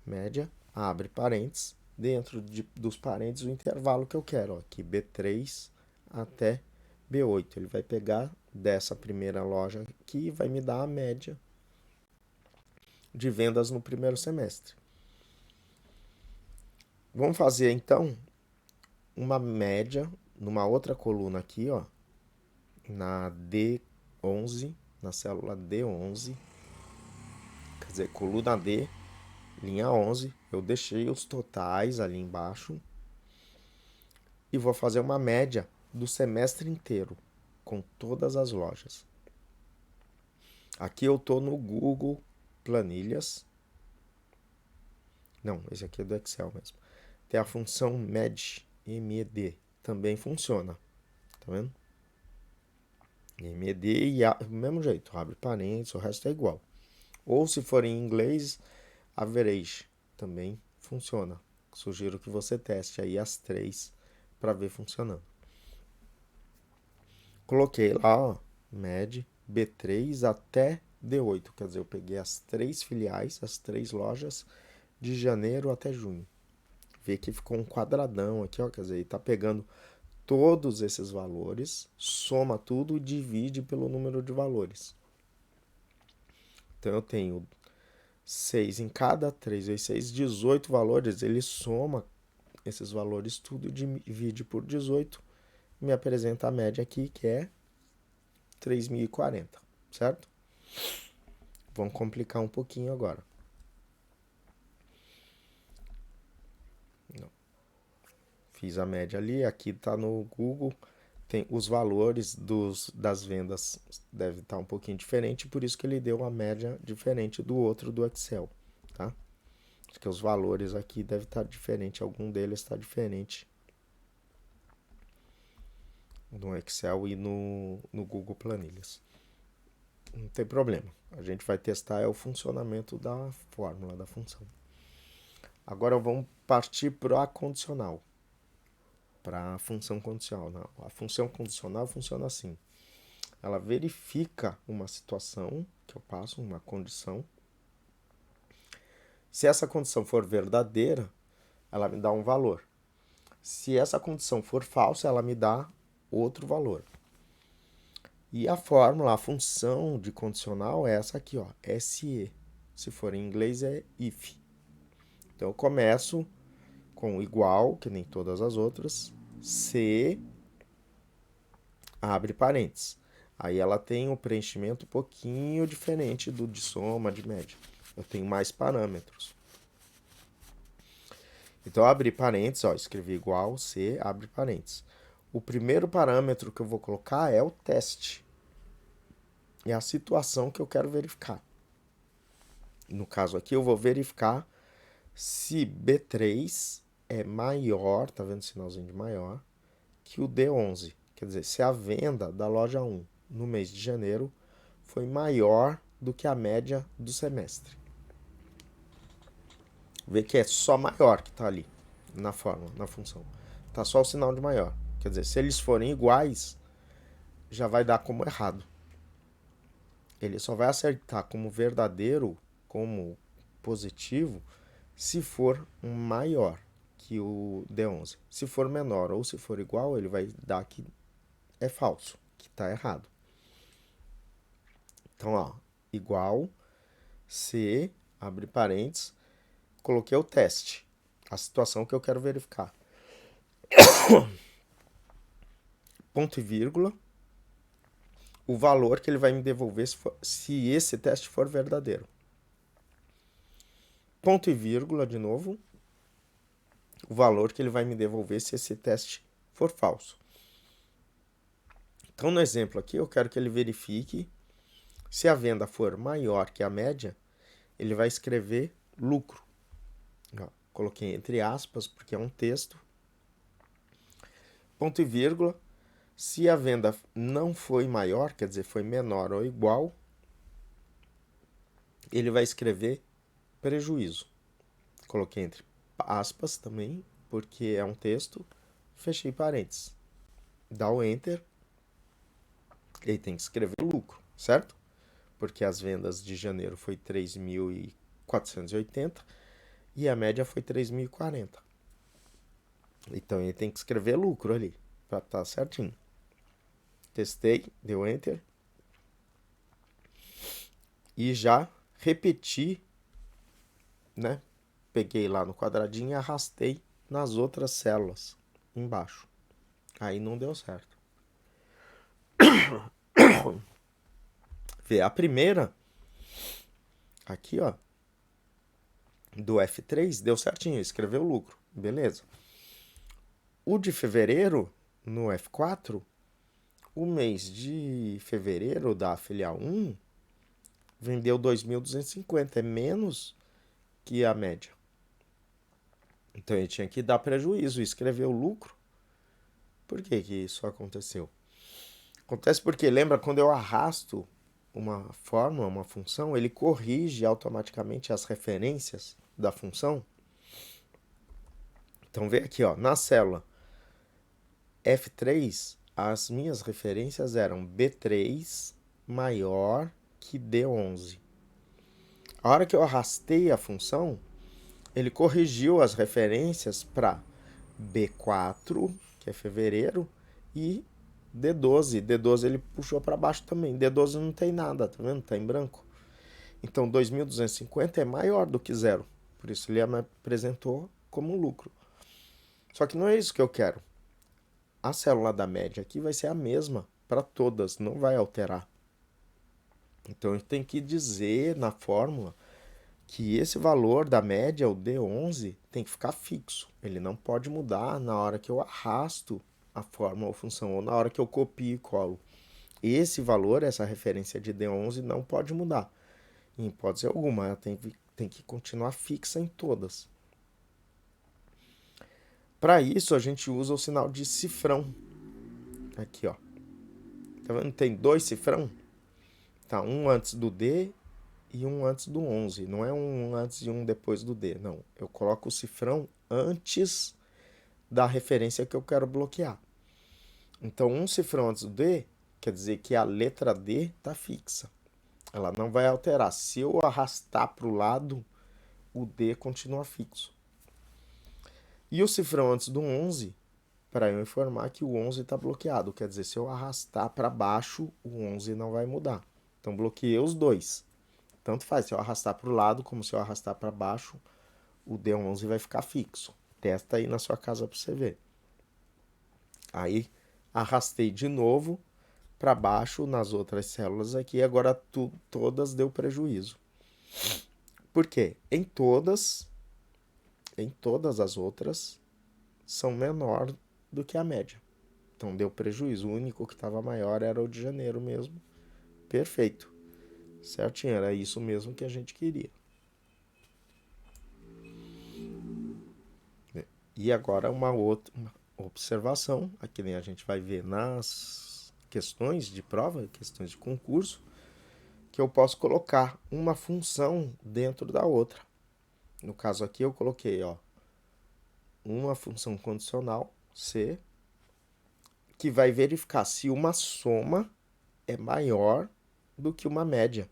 média, abre parênteses, dentro dos parênteses o intervalo que eu quero, ó, aqui B3 até B8. Ele vai pegar dessa primeira loja aqui e vai me dar a média de vendas no primeiro semestre. Vamos fazer então uma média numa outra coluna aqui, ó, na D11, na célula D11, quer dizer, coluna D, linha 11, eu deixei os totais ali embaixo e vou fazer uma média do semestre inteiro com todas as lojas. Aqui eu estou no Google Planilhas. Não, esse aqui é do Excel mesmo. Tem a função MED, MED, também funciona. Tá vendo? MED e do mesmo jeito, abre parênteses, o resto é igual. Ou se for em inglês, average também funciona. Sugiro que você teste aí as 3 para ver funcionando. Coloquei lá, ó, MED B3 até D8, quer dizer, eu peguei as 3 filiais, as 3 lojas de janeiro até junho. Vê que ficou um quadradão aqui, ó, quer dizer, está pegando todos esses valores, soma tudo e divide pelo número de valores. Então eu tenho 6 em cada, 3 vezes 6, 18 valores, ele soma esses valores tudo e divide por 18, me apresenta a média aqui, que é 3.040, certo? Vamos complicar um pouquinho agora. Não. Fiz a média ali, aqui está no Google, tem os valores das vendas deve estar um pouquinho diferente, por isso que ele deu uma média diferente do outro do Excel, tá? Porque os valores aqui devem estar diferentes, algum deles está diferente no Excel e no Google Planilhas. Não tem problema, a gente vai testar o funcionamento da fórmula, da função. Agora vamos partir para a condicional. Para a função condicional. Não. A função condicional funciona assim. Ela verifica uma situação que eu passo, uma condição. Se essa condição for verdadeira, ela me dá um valor. Se essa condição for falsa, ela me dá outro valor. E a fórmula, a função de condicional é essa aqui, ó, SE. Se for em inglês é if. Então eu começo com igual, que nem todas as outras, se abre parênteses. Aí ela tem um preenchimento um pouquinho diferente do de soma, de média. Eu tenho mais parâmetros. Então, abri parênteses, ó, escrevi igual, se, abre parênteses. O primeiro parâmetro que eu vou colocar é o teste. É a situação que eu quero verificar. No caso aqui, eu vou verificar se B3 é maior, tá vendo o sinalzinho de maior, que o D11. Quer dizer, se a venda da loja 1 no mês de janeiro foi maior do que a média do semestre. Vê que é só maior que está ali na fórmula, na função. Tá só o sinal de maior. Quer dizer, se eles forem iguais, já vai dar como errado. Ele só vai acertar como verdadeiro, como positivo, se for maior que o D11. Se for menor ou se for igual, ele vai dar que é falso, que está errado. Então, ó, igual, se, abre parênteses, coloquei o teste, a situação que eu quero verificar. Ponto e vírgula, o valor que ele vai me devolver se esse teste for verdadeiro. Ponto e vírgula, de novo, o valor que ele vai me devolver se esse teste for falso. Então, no exemplo aqui, eu quero que ele verifique se a venda for maior que a média, ele vai escrever lucro. Ó, coloquei entre aspas, porque é um texto. Ponto e vírgula, se a venda não foi maior, quer dizer, foi menor ou igual, ele vai escrever prejuízo. Coloquei entre aspas também, porque é um texto, fechei parênteses. Dá o Enter, ele tem que escrever o lucro, certo? Porque as vendas de janeiro foi 3.480 e a média foi 3.040. Então ele tem que escrever lucro ali, para estar certinho. Testei, deu Enter e já repeti, né? Peguei lá no quadradinho e arrastei nas outras células embaixo. Aí não deu certo. Vê, a primeira, aqui ó, do F3 deu certinho, escreveu lucro, beleza. O de fevereiro, no F4, o mês de fevereiro da filial 1 vendeu 2.250, é menos que a média. Então ele tinha que dar prejuízo e escrever o lucro. Por que que isso aconteceu? Acontece porque, lembra, quando eu arrasto uma fórmula, uma função, ele corrige automaticamente as referências da função. Então vê aqui, ó, na célula F3, as minhas referências eram B3 maior que D11. A hora que eu arrastei a função, ele corrigiu as referências para B4, que é fevereiro, e D12. D12 ele puxou para baixo também. D12 não tem nada, tá vendo? Tá em branco. Então 2.250 é maior do que zero. Por isso ele me apresentou como lucro. Só que não é isso que eu quero. A célula da média aqui vai ser a mesma para todas, não vai alterar. Então eu tenho que dizer na fórmula que esse valor da média, o D11, tem que ficar fixo. Ele não pode mudar na hora que eu arrasto a fórmula ou função, ou na hora que eu copio e colo. Esse valor, essa referência de D11, não pode mudar. Em hipótese alguma, ela tem que continuar fixa em todas. Para isso, a gente usa o sinal de cifrão. Aqui, ó. Tá vendo? Tem dois cifrão. Tá, um antes do D e um antes do 11. Não é um antes e um depois do D, não. Eu coloco o cifrão antes da referência que eu quero bloquear. Então, um cifrão antes do D quer dizer que a letra D está fixa. Ela não vai alterar. Se eu arrastar para o lado, o D continua fixo. E o cifrão antes do 11, para eu informar que o 11 está bloqueado. Quer dizer, se eu arrastar para baixo, o 11 não vai mudar. Então, bloqueei os dois. Tanto faz, se eu arrastar para o lado como se eu arrastar para baixo, o D11 vai ficar fixo. Testa aí na sua casa para você ver. Aí, arrastei de novo para baixo nas outras células aqui, agora todas deu prejuízo. Por quê? Em todas as outras, são menor do que a média. Então deu prejuízo. O único que estava maior era o de janeiro mesmo. Perfeito. Certinho, era isso mesmo que a gente queria. E agora uma outra observação, aqui nem a gente vai ver nas questões de prova, questões de concurso, que eu posso colocar uma função dentro da outra. No caso aqui eu coloquei, ó, uma função condicional, C, que vai verificar se uma soma é maior do que uma média.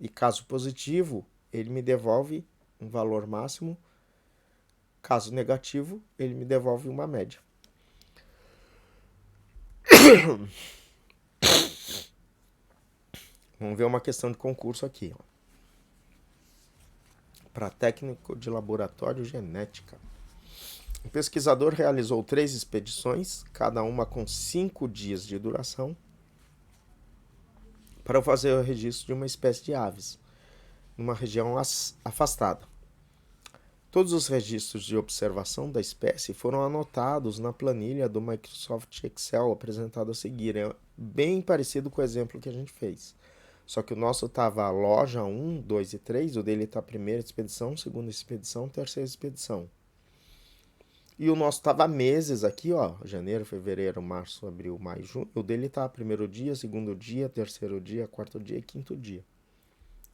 E caso positivo, ele me devolve um valor máximo. Caso negativo, ele me devolve uma média. Vamos ver uma questão de concurso aqui. Para técnico de laboratório genética. O pesquisador realizou 3 expedições, cada uma com 5 dias de duração, para fazer o registro de uma espécie de aves, numa região afastada. Todos os registros de observação da espécie foram anotados na planilha do Microsoft Excel apresentado a seguir. É bem parecido com o exemplo que a gente fez. Só que o nosso estava loja 1, 2 e 3, o dele está primeira expedição, segunda expedição, terceira expedição. E o nosso estava meses aqui, ó, janeiro, fevereiro, março, abril, maio, junho. O dele tá primeiro dia, segundo dia, terceiro dia, quarto dia e quinto dia.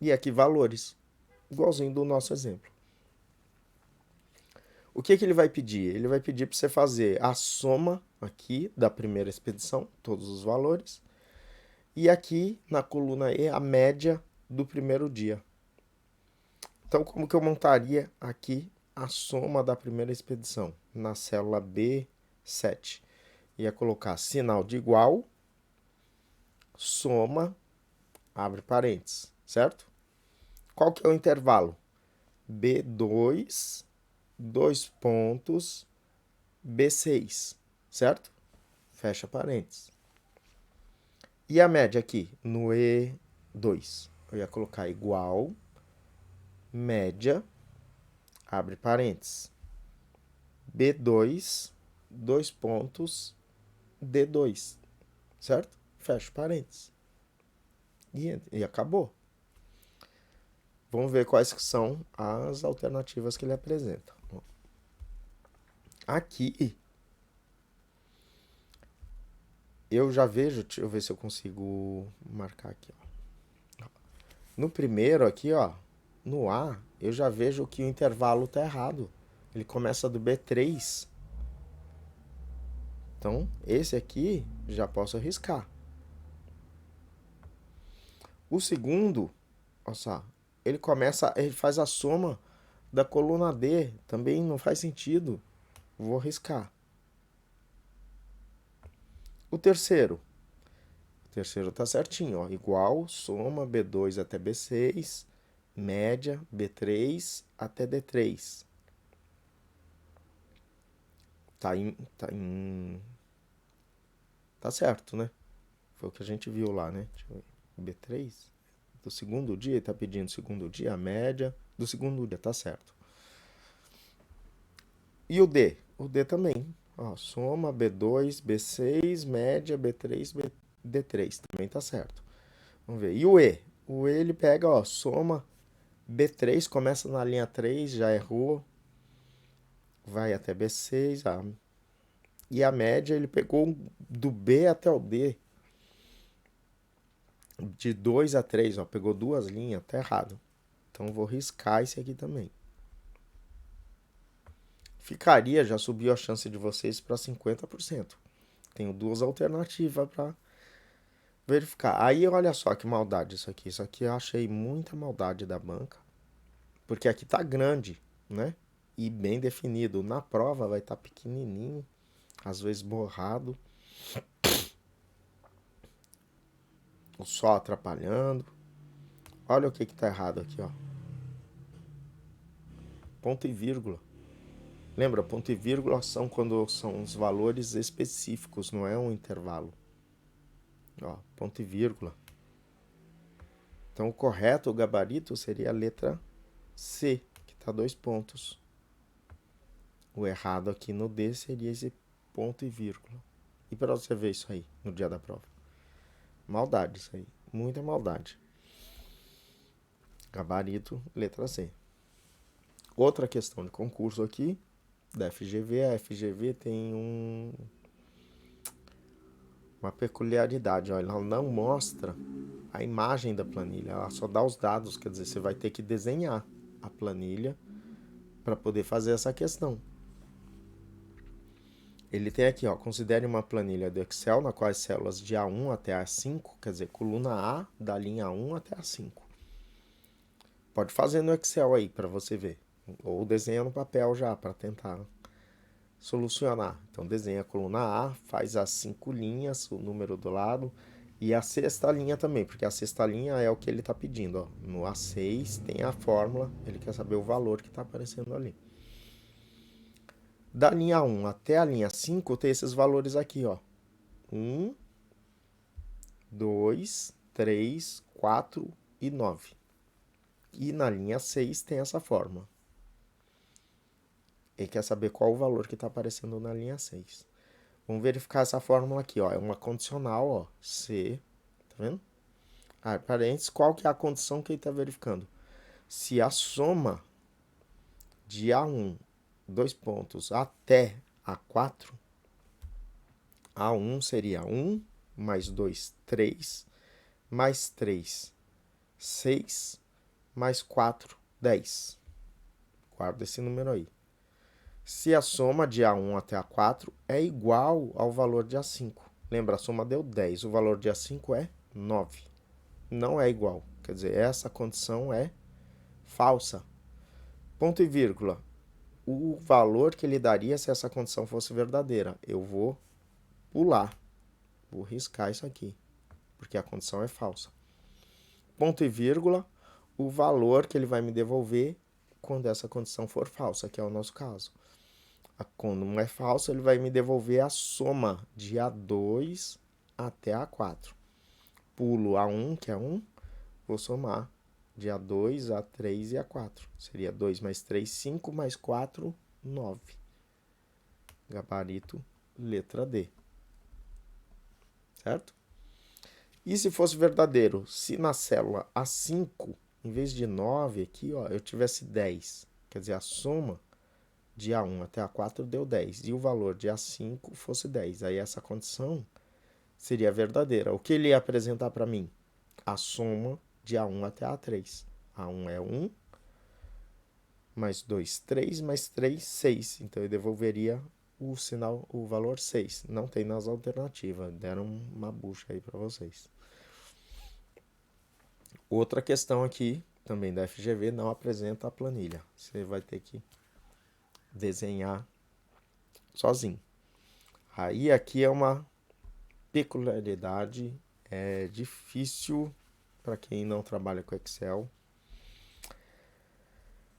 E aqui valores, igualzinho do nosso exemplo. O que que ele vai pedir? Ele vai pedir para você fazer a soma aqui da primeira expedição, todos os valores, e aqui na coluna E a média do primeiro dia. Então, como que eu montaria aqui a soma da primeira expedição? Na célula B7. Ia colocar sinal de igual, soma, abre parênteses, certo? Qual que é o intervalo? B2, dois pontos, B6, certo? Fecha parênteses. E a média aqui, no E2? Eu ia colocar igual, média, abre parênteses, B2, dois pontos, D2, certo? Fecha parênteses. E acabou. Vamos ver quais são as alternativas que ele apresenta. Aqui, eu já vejo, deixa eu ver se eu consigo marcar aqui. Ó. No primeiro aqui, ó, no A, eu já vejo que o intervalo está errado. Ele começa do B3. Então, esse aqui já posso arriscar. O segundo, olha só, ele faz a soma da coluna D. Também não faz sentido. Vou arriscar. O terceiro tá certinho, ó. Igual, soma B2 até B6, média B3 até D3. Tá certo, né? Foi o que a gente viu lá, né? Deixa eu ver. B3 do segundo dia, ele tá pedindo segundo dia, a média do segundo dia, tá certo. E o D? O D também. Ó, soma B2, B6, média B3, D3. Também tá certo. Vamos ver. E o E? O E ele pega, ó, soma B3, começa na linha 3, já errou. Vai até B6. E a média ele pegou do B até o D. De 2 a 3, ó. Pegou duas linhas, tá errado. Então vou riscar esse aqui também. Ficaria, já subiu a chance de vocês para 50%. Tenho duas alternativas para verificar. Aí olha só que maldade isso aqui. Isso aqui eu achei muita maldade da banca. Porque aqui tá grande, né? E bem definido. Na prova vai estar pequenininho, às vezes borrado. O sol atrapalhando. Olha o que tá errado aqui, ó. Ponto e vírgula. Lembra, ponto e vírgula são quando são os valores específicos, não é um intervalo. Ó, ponto e vírgula. Então o correto, o gabarito, seria a letra C, que está dois pontos. O errado aqui no D seria esse ponto e vírgula. E para você ver isso aí no dia da prova. Maldade isso aí. Muita maldade. Gabarito, letra C. Outra questão de concurso aqui, da FGV. A FGV tem uma peculiaridade. Ó, ela não mostra a imagem da planilha. Ela só dá os dados. Quer dizer, você vai ter que desenhar a planilha para poder fazer essa questão. Ele tem aqui, ó, considere uma planilha do Excel na qual as células de A1 até A5, quer dizer, coluna A da linha 1 até A5. Pode fazer no Excel aí para você ver, ou desenha no papel já para tentar solucionar. Então desenha a coluna A, faz as 5 linhas, o número do lado, e a sexta linha também, porque a sexta linha é o que ele está pedindo. Ó. No A6 tem a fórmula, ele quer saber o valor que está aparecendo ali. Da linha 1 até a linha 5 tem esses valores aqui, ó. 1, 2, 3, 4 e 9. E na linha 6 tem essa fórmula. Ele quer saber qual o valor que está aparecendo na linha 6. Vamos verificar essa fórmula aqui, ó. É uma condicional, ó. C, tá vendo? Parênteses, qual que é a condição que ele está verificando? Se a soma de A1, dois pontos, até A4, A1 seria 1, mais 2, 3, mais 3, 6, mais 4, 10. Guarda esse número aí. se a soma de A1 até A4 é igual ao valor de A5. Lembra, a soma deu 10, o valor de A5 é 9. Não é igual, quer dizer, essa condição é falsa. Ponto e vírgula. O valor que ele daria se essa condição fosse verdadeira. Eu vou pular, vou riscar isso aqui, porque a condição é falsa. Ponto e vírgula, o valor que ele vai me devolver quando essa condição for falsa, que é o nosso caso. Quando não é falso, ele vai me devolver a soma de A2 até A4. Pulo A1, que é 1, vou somar de A2, A3 e A4. Seria 2 mais 3, 5, mais 4, 9. Gabarito, letra D. Certo? E se fosse verdadeiro? Se na célula A5, em vez de 9 aqui, ó, eu tivesse 10. Quer dizer, a soma de A1 até A4 deu 10. E o valor de A5 fosse 10. Aí essa condição seria verdadeira. O que ele ia apresentar para mim? A soma de A1 até A3. A1 é 1, mais 2, 3, mais 3, 6. Então eu devolveria o sinal, o valor 6. Não tem nas alternativas. Deram uma bucha aí para vocês. Outra questão aqui, também da FGV, não apresenta a planilha. Você vai ter que desenhar sozinho. Aí aqui é uma peculiaridade, é difícil para quem não trabalha com Excel.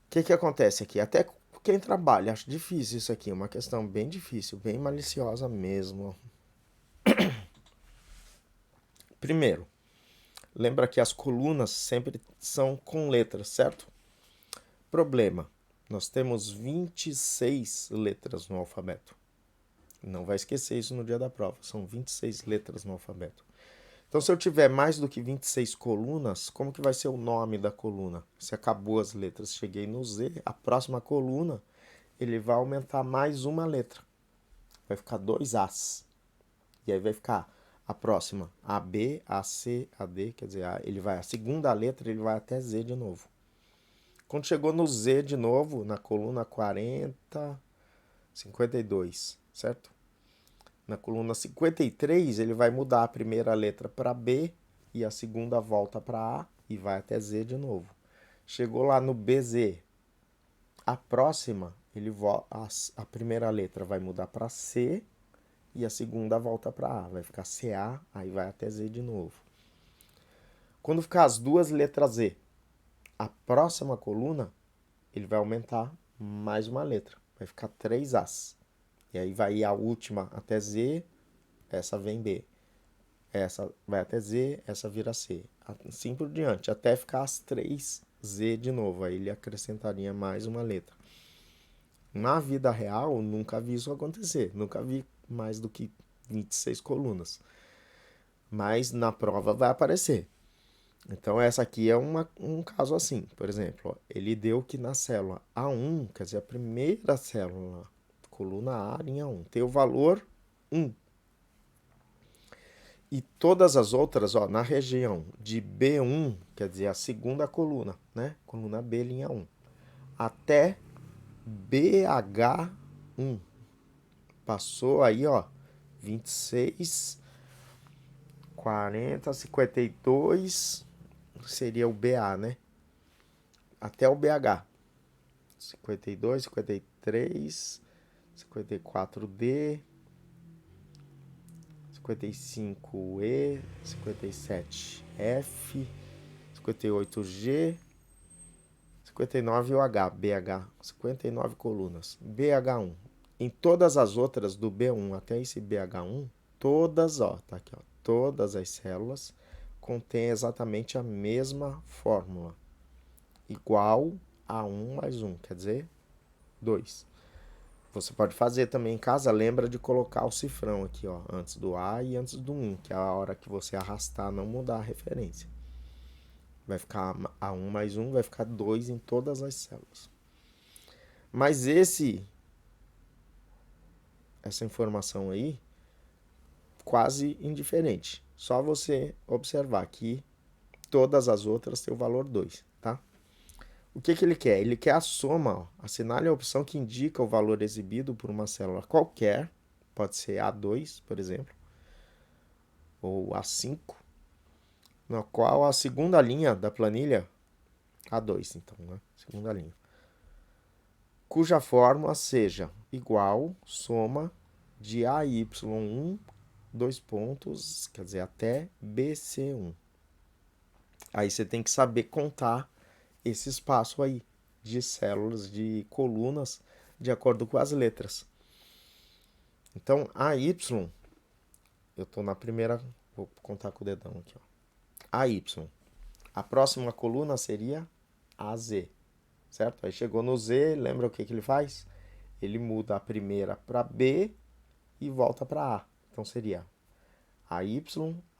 O que acontece aqui? Até quem trabalha, acho difícil isso aqui, uma questão bem difícil, bem maliciosa mesmo. Primeiro, lembra que as colunas sempre são com letras, certo? Problema, nós temos 26 letras no alfabeto. Não vai esquecer isso no dia da prova, são 26 letras no alfabeto. Então, se eu tiver mais do que 26 colunas, como que vai ser o nome da coluna? Se acabou as letras, cheguei no Z, a próxima coluna, ele vai aumentar mais uma letra. Vai ficar 2 As. E aí vai ficar a próxima, AB, AC, AD, quer dizer, ele vai, a segunda letra ele vai até Z de novo. Quando chegou no Z de novo, na coluna 40, 52, certo? Na coluna 53, ele vai mudar a primeira letra para B e a segunda volta para A e vai até Z de novo. Chegou lá no BZ, a próxima, a primeira letra vai mudar para C e a segunda volta para A. Vai ficar CA, aí vai até Z de novo. Quando ficar as duas letras Z, a próxima coluna, ele vai aumentar mais uma letra. Vai ficar 3 As. E aí vai a última até Z, essa vem B. Essa vai até Z, essa vira C. Assim por diante, até ficar as 3 Z de novo. Aí ele acrescentaria mais uma letra. Na vida real, nunca vi isso acontecer. Nunca vi mais do que 26 colunas. Mas na prova vai aparecer. Então essa aqui é um caso assim. Por exemplo, ó, ele deu que na célula A1, quer dizer, a primeira célula, coluna A, linha 1, tem o valor 1. E todas as outras, ó, na região de B1, quer dizer, a segunda coluna, né? Coluna B, linha 1, até BH1. Passou aí, ó, 26, 40, 52, seria o BA, né? Até o BH. 52, 53, 54D, 55E, 57F, 58G, 59 o H, BH, 59 colunas. BH1. Em todas as outras do B1 até esse BH1, todas, ó, tá aqui, ó, todas as células contêm exatamente a mesma fórmula. Igual a 1 mais 1, quer dizer, 2. Você pode fazer também em casa, lembra de colocar o cifrão aqui, ó, antes do A e antes do 1, que é a hora que você arrastar não mudar a referência. Vai ficar A1 mais 1, vai ficar 2 em todas as células. Mas essa informação aí, quase indiferente. Só você observar que todas as outras têm o valor 2, tá? O que ele quer? Ele quer a soma. Ó. Assinale a opção que indica o valor exibido por uma célula qualquer, pode ser A2, por exemplo, ou A5, na qual a segunda linha da planilha, A2, então, né? Segunda linha, cuja fórmula seja igual soma de AY1, dois pontos, quer dizer, até BC1. Aí você tem que saber contar esse espaço aí de células, de colunas, de acordo com as letras. Então, AY, eu estou na primeira, vou contar com o dedão aqui, ó. AY. A próxima coluna seria AZ, certo? Aí chegou no Z, lembra o que ele faz? Ele muda a primeira para B e volta para A. Então seria AY,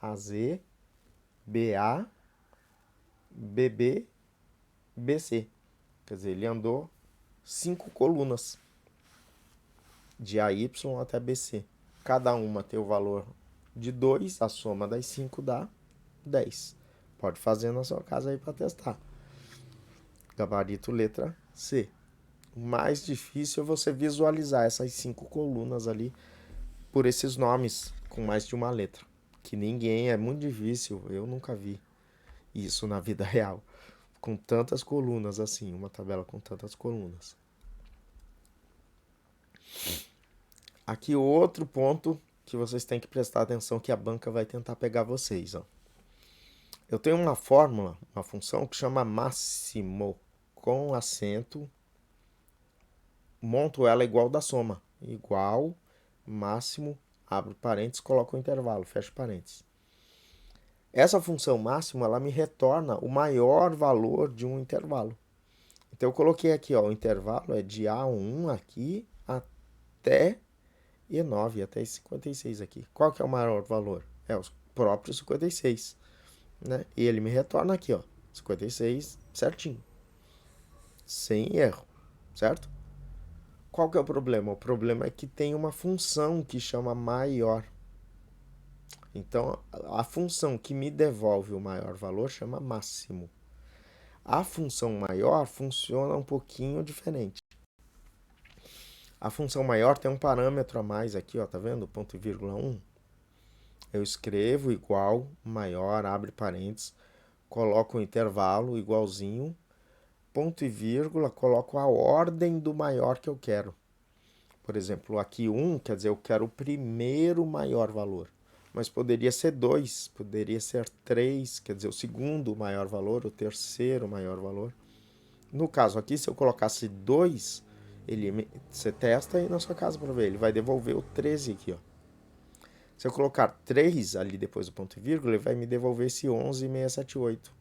AZ, BA, BB, BC. Quer dizer, ele andou 5 colunas de AY até BC. Cada uma tem o valor de 2, a soma das 5 dá 10. Pode fazer na sua casa aí para testar. Gabarito letra C. O mais difícil é você visualizar essas 5 colunas ali por esses nomes com mais de uma letra. Que ninguém, é muito difícil, eu nunca vi isso na vida real. Com tantas colunas assim, uma tabela com tantas colunas. Aqui outro ponto que vocês têm que prestar atenção que a banca vai tentar pegar vocês. Ó. Eu tenho uma fórmula, uma função que chama máximo, com acento, monto ela igual da soma. Igual, máximo, abro parênteses, coloco o intervalo, fecho parênteses. Essa função máximo, ela me retorna o maior valor de um intervalo. Então eu coloquei aqui, ó, o intervalo é de A1 aqui até E9, até 56 aqui. Qual que é o maior valor? É o próprio 56, né? E ele me retorna aqui, ó, 56 certinho, sem erro, certo? Qual que é o problema? O problema é que tem uma função que chama maior. Então, a função que me devolve o maior valor chama máximo. A função maior funciona um pouquinho diferente. A função maior tem um parâmetro a mais aqui, ó, tá vendo? Ponto e vírgula 1. Eu escrevo igual, maior, abre parênteses, coloco o intervalo igualzinho, ponto e vírgula, coloco a ordem do maior que eu quero. Por exemplo, aqui 1, quer dizer, eu quero o primeiro maior valor. Mas poderia ser 2, poderia ser 3, quer dizer, o segundo maior valor, o terceiro maior valor. No caso aqui, se eu colocasse 2, você testa aí na sua casa para ver, ele vai devolver o 13 aqui, ó. Se eu colocar 3 ali depois do ponto e vírgula, ele vai me devolver esse 11,678.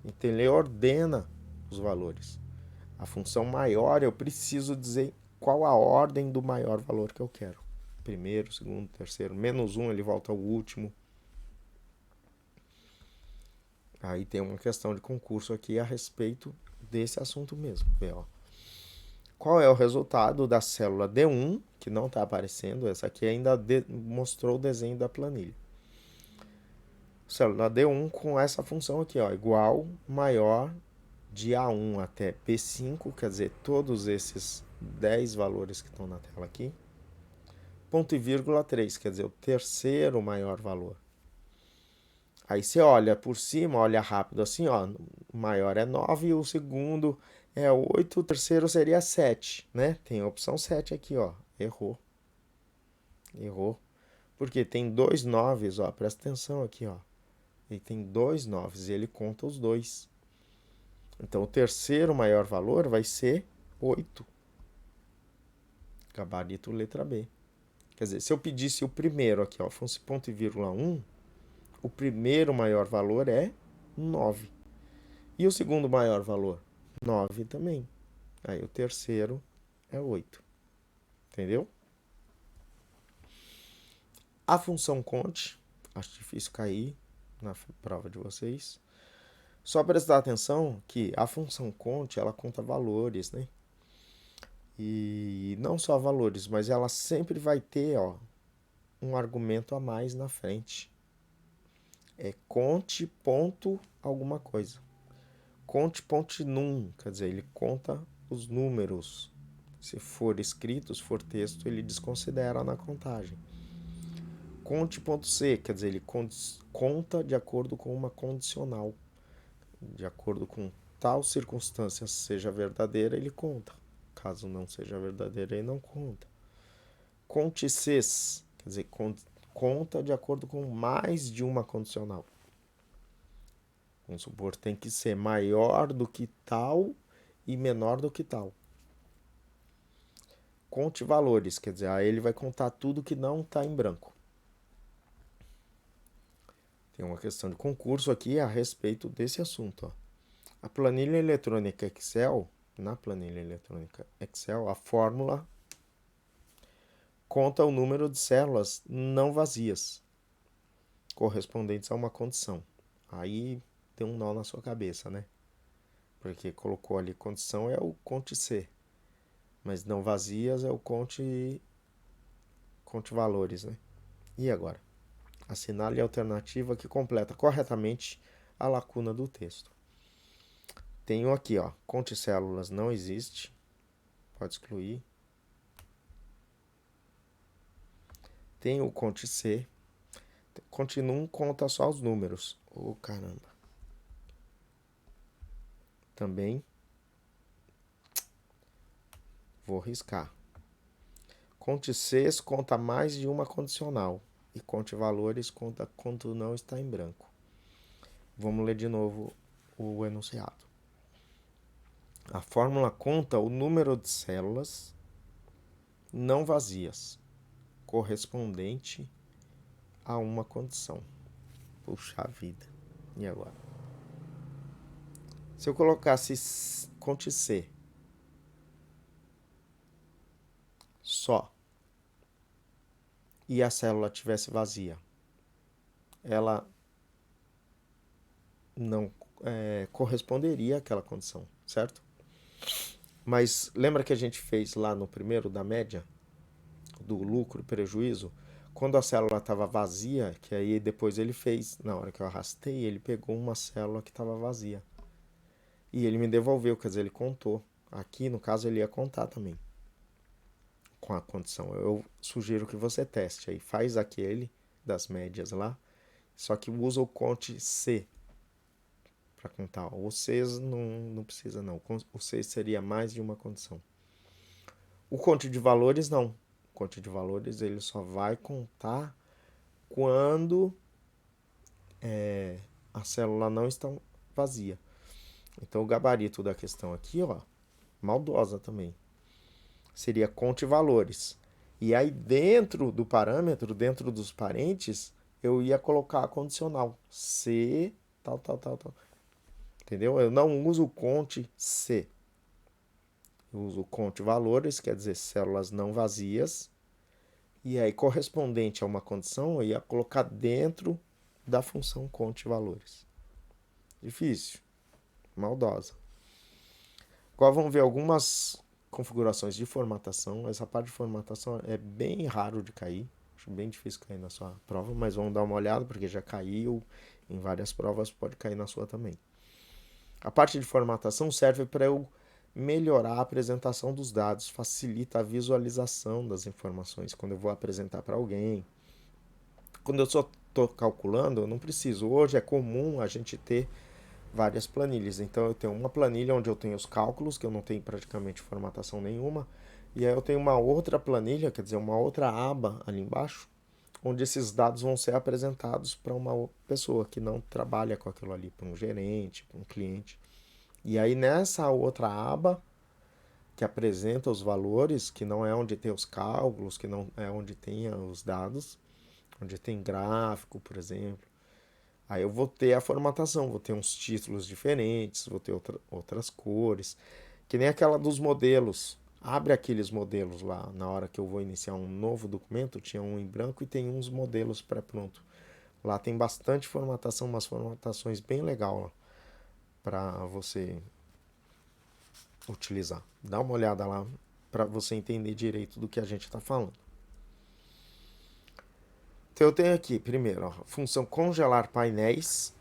Então ele ordena os valores. A função maior, eu preciso dizer qual a ordem do maior valor que eu quero. Primeiro, segundo, terceiro, menos 1, ele volta ao último. Aí tem uma questão de concurso aqui a respeito desse assunto mesmo. Ó. Qual é o resultado da célula D1, que não está aparecendo, essa aqui ainda mostrou o desenho da planilha. Célula D1 com essa função aqui, ó, igual, maior, de A1 até P5, quer dizer, todos esses 10 valores que estão na tela aqui, ponto e vírgula 3, quer dizer, o terceiro maior valor. Aí você olha por cima, olha rápido assim, ó, o maior é 9, o segundo é 8, o terceiro seria 7, né? Tem a opção 7 aqui, ó, errou. Errou. Porque tem dois 9, ó, presta atenção aqui, ó. Ele tem dois 9 e ele conta os dois. Então, o terceiro maior valor vai ser 8. Gabarito letra B. Quer dizer, se eu pedisse o primeiro aqui, ó, fosse ponto e vírgula 1, o primeiro maior valor é 9. E o segundo maior valor? 9 também. Aí o terceiro é 8. Entendeu? A função conte, acho difícil cair na prova de vocês. Só prestar atenção que a função conte, ela conta valores, né? E não só valores, mas ela sempre vai ter, ó, um argumento a mais na frente. É conte ponto alguma coisa. Conte.num, quer dizer, ele conta os números. Se for escrito, se for texto, ele desconsidera na contagem. Conte.c, quer dizer, ele conta de acordo com uma condicional. De acordo com tal circunstância seja verdadeira, ele conta. Caso não seja verdadeira, ele não conta. Conte-ses, quer dizer, conta de acordo com mais de uma condicional. Vamos supor, tem que ser maior do que tal e menor do que tal. Conte valores, quer dizer, aí ele vai contar tudo que não está em branco. Tem uma questão de concurso aqui a respeito desse assunto. Ó. A planilha eletrônica Excel, na planilha eletrônica Excel, a fórmula conta o número de células não vazias, correspondentes a uma condição. Aí tem um nó na sua cabeça, né? Porque colocou ali condição é o conte C, mas não vazias é o conte valores, né? E agora? Assinale a alternativa que completa corretamente a lacuna do texto. Tenho aqui, ó, conte células não existe, pode excluir. Tem o conte C. Continua, conta só os números. Oh, caramba. Também vou riscar. Conte Cs conta mais de uma condicional. E conte valores conta quando não está em branco. Vamos ler de novo o enunciado. A fórmula conta o número de células não vazias, correspondente a uma condição. Puxa vida. E agora? Se eu colocasse conte C só e a célula tivesse vazia, ela não corresponderia àquela condição, certo? Mas lembra que a gente fez lá no primeiro da média, do lucro e prejuízo? Quando a célula estava vazia, que aí depois ele fez, na hora que eu arrastei, ele pegou uma célula que estava vazia. E ele me devolveu, quer dizer, ele contou. Aqui, no caso, ele ia contar também. Com a condição. Eu sugiro que você teste aí. Faz aquele das médias lá, só que usa o conte C para contar. O C não precisa não. O C seria mais de uma condição. O conte de valores não. O conte de valores ele só vai contar quando a célula não está vazia. Então o gabarito da questão aqui, ó, maldosa também. Seria conte valores. E aí dentro do parâmetro, dentro dos parentes, eu ia colocar a condicional. C, tal. Entendeu? Eu não uso o conte C. Eu uso o conte valores, quer dizer, células não vazias. E aí, correspondente a uma condição, eu ia colocar dentro da função conte valores. Difícil. Maldosa. Agora vamos ver algumas configurações de formatação. Essa parte de formatação é bem raro de cair. Acho bem difícil cair na sua prova, mas vamos dar uma olhada, porque já caiu em várias provas, pode cair na sua também. A parte de formatação serve para eu melhorar a apresentação dos dados, facilita a visualização das informações quando eu vou apresentar para alguém. Quando eu só estou calculando, eu não preciso. Hoje é comum a gente ter várias planilhas. Então eu tenho uma planilha onde eu tenho os cálculos, que eu não tenho praticamente formatação nenhuma, e aí eu tenho uma outra planilha, quer dizer, uma outra aba ali embaixo, onde esses dados vão ser apresentados para uma pessoa que não trabalha com aquilo ali, para um gerente, para um cliente. E aí nessa outra aba, que apresenta os valores, que não é onde tem os cálculos, que não é onde tem os dados, onde tem gráfico, por exemplo, aí eu vou ter a formatação, vou ter uns títulos diferentes, vou ter outras cores, que nem aquela dos modelos. Abre aqueles modelos lá, na hora que eu vou iniciar um novo documento, tinha um em branco e tem uns modelos pré-pronto. Lá tem bastante formatação, umas formatações bem legais para você utilizar. Dá uma olhada lá para você entender direito do que a gente está falando. Então eu tenho aqui, primeiro, ó, função congelar painéis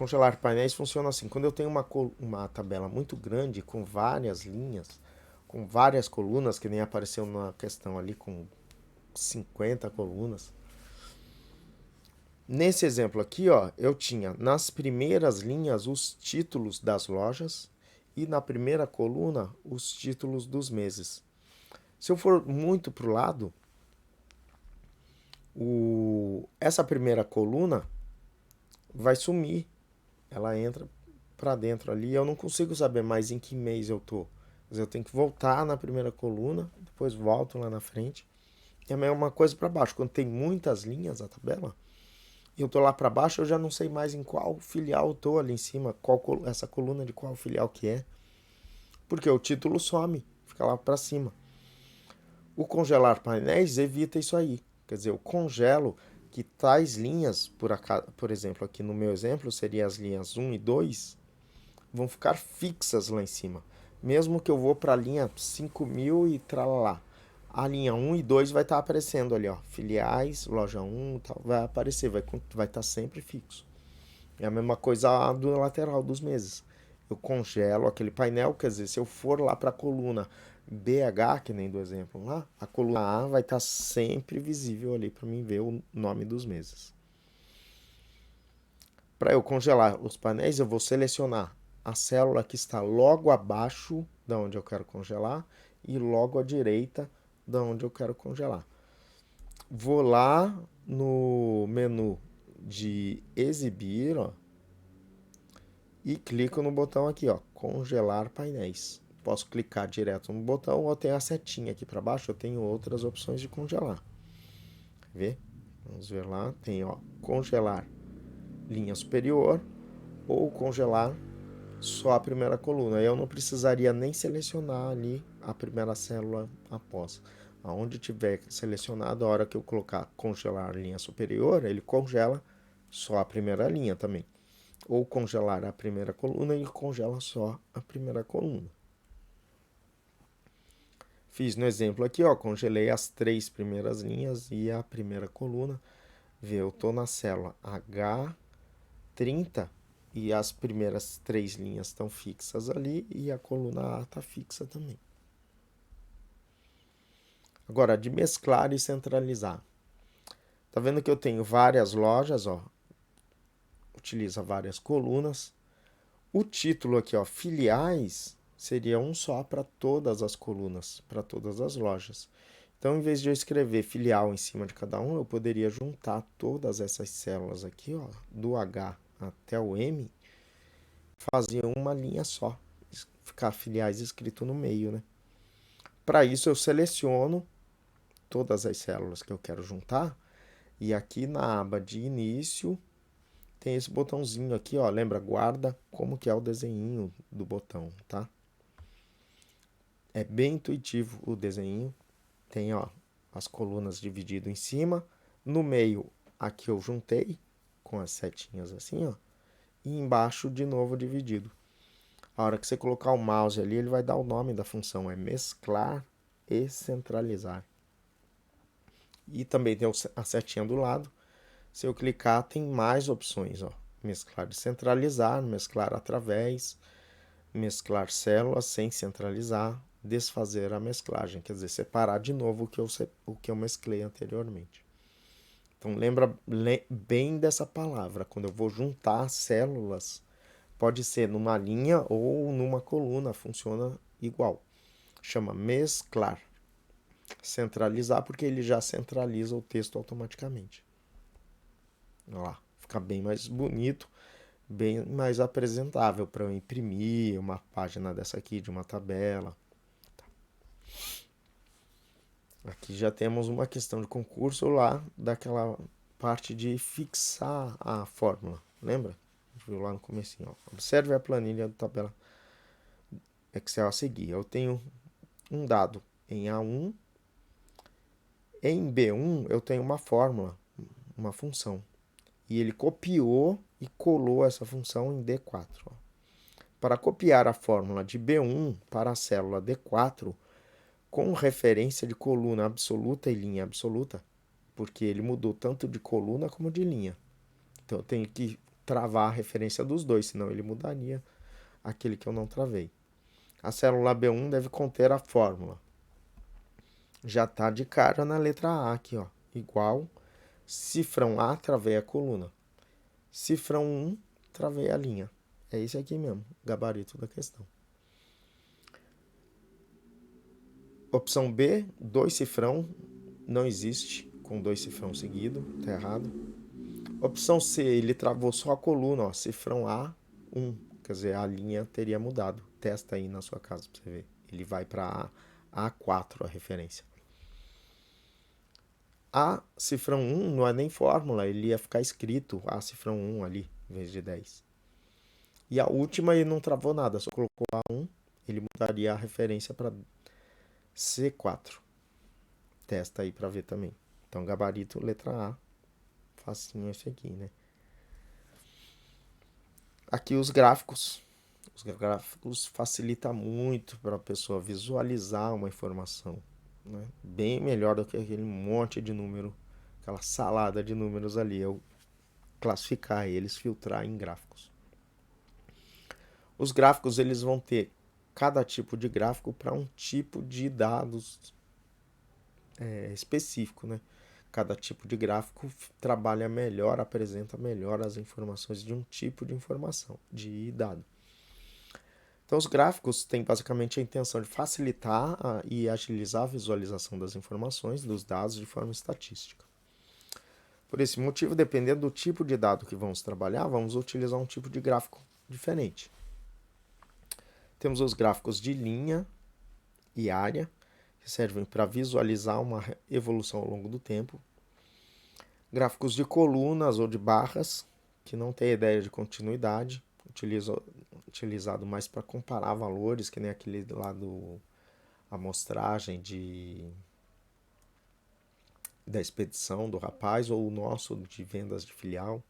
congelar painéis funciona assim. Quando eu tenho uma tabela muito grande, com várias linhas, com várias colunas, que nem apareceu na questão ali, com 50 colunas. Nesse exemplo aqui, ó, eu tinha nas primeiras linhas os títulos das lojas e na primeira coluna os títulos dos meses. Se eu for muito para o lado, essa primeira coluna vai sumir. Ela entra para dentro ali. Eu não consigo saber mais em que mês eu tô. Mas eu tenho que voltar na primeira coluna, depois volto lá na frente. E a mesma coisa para baixo. Quando tem muitas linhas a tabela, e eu tô lá para baixo, eu já não sei mais em qual filial eu tô ali em cima, essa coluna de qual filial que é. Porque o título some, fica lá para cima. O congelar painéis evita isso aí. Quer dizer, eu congelo que tais linhas, por exemplo, aqui no meu exemplo, seriam as linhas 1 e 2, vão ficar fixas lá em cima. Mesmo que eu vou para a linha 5000 e tralalá. A linha 1 e 2 vai estar aparecendo ali, ó. Filiais, loja 1 tal, vai aparecer, vai estar sempre fixo. É a mesma coisa do lateral dos meses. Eu congelo aquele painel, quer dizer, se eu for lá para a coluna BH, que nem do exemplo lá, a coluna A vai estar sempre visível ali para mim ver o nome dos meses. Para eu congelar os painéis, eu vou selecionar a célula que está logo abaixo da onde eu quero congelar e logo à direita da onde eu quero congelar. Vou lá no menu de exibir, ó, e clico no botão aqui, ó, congelar painéis. Posso clicar direto no botão ou tem a setinha aqui para baixo, eu tenho outras opções de congelar. Vê? Vamos ver lá, tem, ó, congelar linha superior ou congelar só a primeira coluna. Eu não precisaria nem selecionar ali a primeira célula após. Aonde tiver selecionado, a hora que eu colocar congelar linha superior, ele congela só a primeira linha também. Ou congelar a primeira coluna, ele congela só a primeira coluna. Fiz no exemplo aqui, ó, congelei as 3 primeiras linhas e a primeira coluna. Vê, eu estou na célula H30 e as primeiras 3 linhas estão fixas ali e a coluna A está fixa também. Agora, de mesclar e centralizar. Tá vendo que eu tenho várias lojas, ó, utiliza várias colunas. O título aqui, ó, filiais, seria um só para todas as colunas, para todas as lojas. Então, em vez de eu escrever filial em cima de cada um, eu poderia juntar todas essas células aqui, ó, do H até o M, fazer uma linha só, ficar filiais escrito no meio, né? Para isso, eu seleciono todas as células que eu quero juntar e aqui na aba de início tem esse botãozinho aqui, ó, lembra? Guarda como que é o desenho do botão, tá? É bem intuitivo o desenho. Tem, ó, as colunas dividido em cima, no meio aqui eu juntei com as setinhas assim, ó, e embaixo de novo dividido. A hora que você colocar o mouse ali, ele vai dar o nome da função, é mesclar e centralizar. E também tem a setinha do lado. Se eu clicar, tem mais opções, ó. Mesclar e centralizar, mesclar através, mesclar células sem centralizar, desfazer a mesclagem, quer dizer, separar de novo o que eu mesclei anteriormente. Então lembra bem dessa palavra, quando eu vou juntar células, pode ser numa linha ou numa coluna, funciona igual. Chama mesclar. Centralizar porque ele já centraliza o texto automaticamente. Olha lá, fica bem mais bonito, bem mais apresentável para eu imprimir uma página dessa aqui, de uma tabela. Aqui já temos uma questão de concurso lá, daquela parte de fixar a fórmula, lembra? A gente viu lá no comecinho, ó. Observe a planilha da tabela Excel a seguir. Eu tenho um dado em A1, em B1 eu tenho uma fórmula, uma função. E ele copiou e colou essa função em D4. Ó. Para copiar a fórmula de B1 para a célula D4, com referência de coluna absoluta e linha absoluta, porque ele mudou tanto de coluna como de linha. Então eu tenho que travar a referência dos dois, senão ele mudaria aquele que eu não travei. A célula B1 deve conter a fórmula. Já está de cara na letra A aqui, ó. Igual, cifrão A, travei a coluna. Cifrão 1, travei a linha. É esse aqui mesmo, gabarito da questão. Opção B, 2 cifrão, não existe com 2 cifrão seguido, tá errado. Opção C, ele travou só a coluna, ó, cifrão A, 1, quer dizer, a linha teria mudado. Testa aí na sua casa pra você ver. Ele vai para A4 a referência. A cifrão 1 não é nem fórmula, ele ia ficar escrito A cifrão 1 ali, em vez de 10. E a última ele não travou nada, só colocou A1, ele mudaria a referência para C4. Testa aí para ver também. Então, gabarito, letra A. Facinho esse aqui, né? Aqui os gráficos. Os gráficos facilitam muito para a pessoa visualizar uma informação, né? Bem melhor do que aquele monte de número, aquela salada de números ali. Eu classificar eles, filtrar em gráficos. Os gráficos eles vão ter cada tipo de gráfico para um tipo de dados específico, né? Cada tipo de gráfico trabalha melhor, apresenta melhor as informações de um tipo de informação, de dado. Então, os gráficos têm basicamente a intenção de facilitar e agilizar a visualização das informações, dos dados de forma estatística. Por esse motivo, dependendo do tipo de dado que vamos trabalhar, vamos utilizar um tipo de gráfico diferente. Temos os gráficos de linha e área, que servem para visualizar uma evolução ao longo do tempo. Gráficos de colunas ou de barras, que não tem ideia de continuidade, utilizado mais para comparar valores, que nem aquele lá do amostragem da expedição do rapaz, ou o nosso de vendas de filial.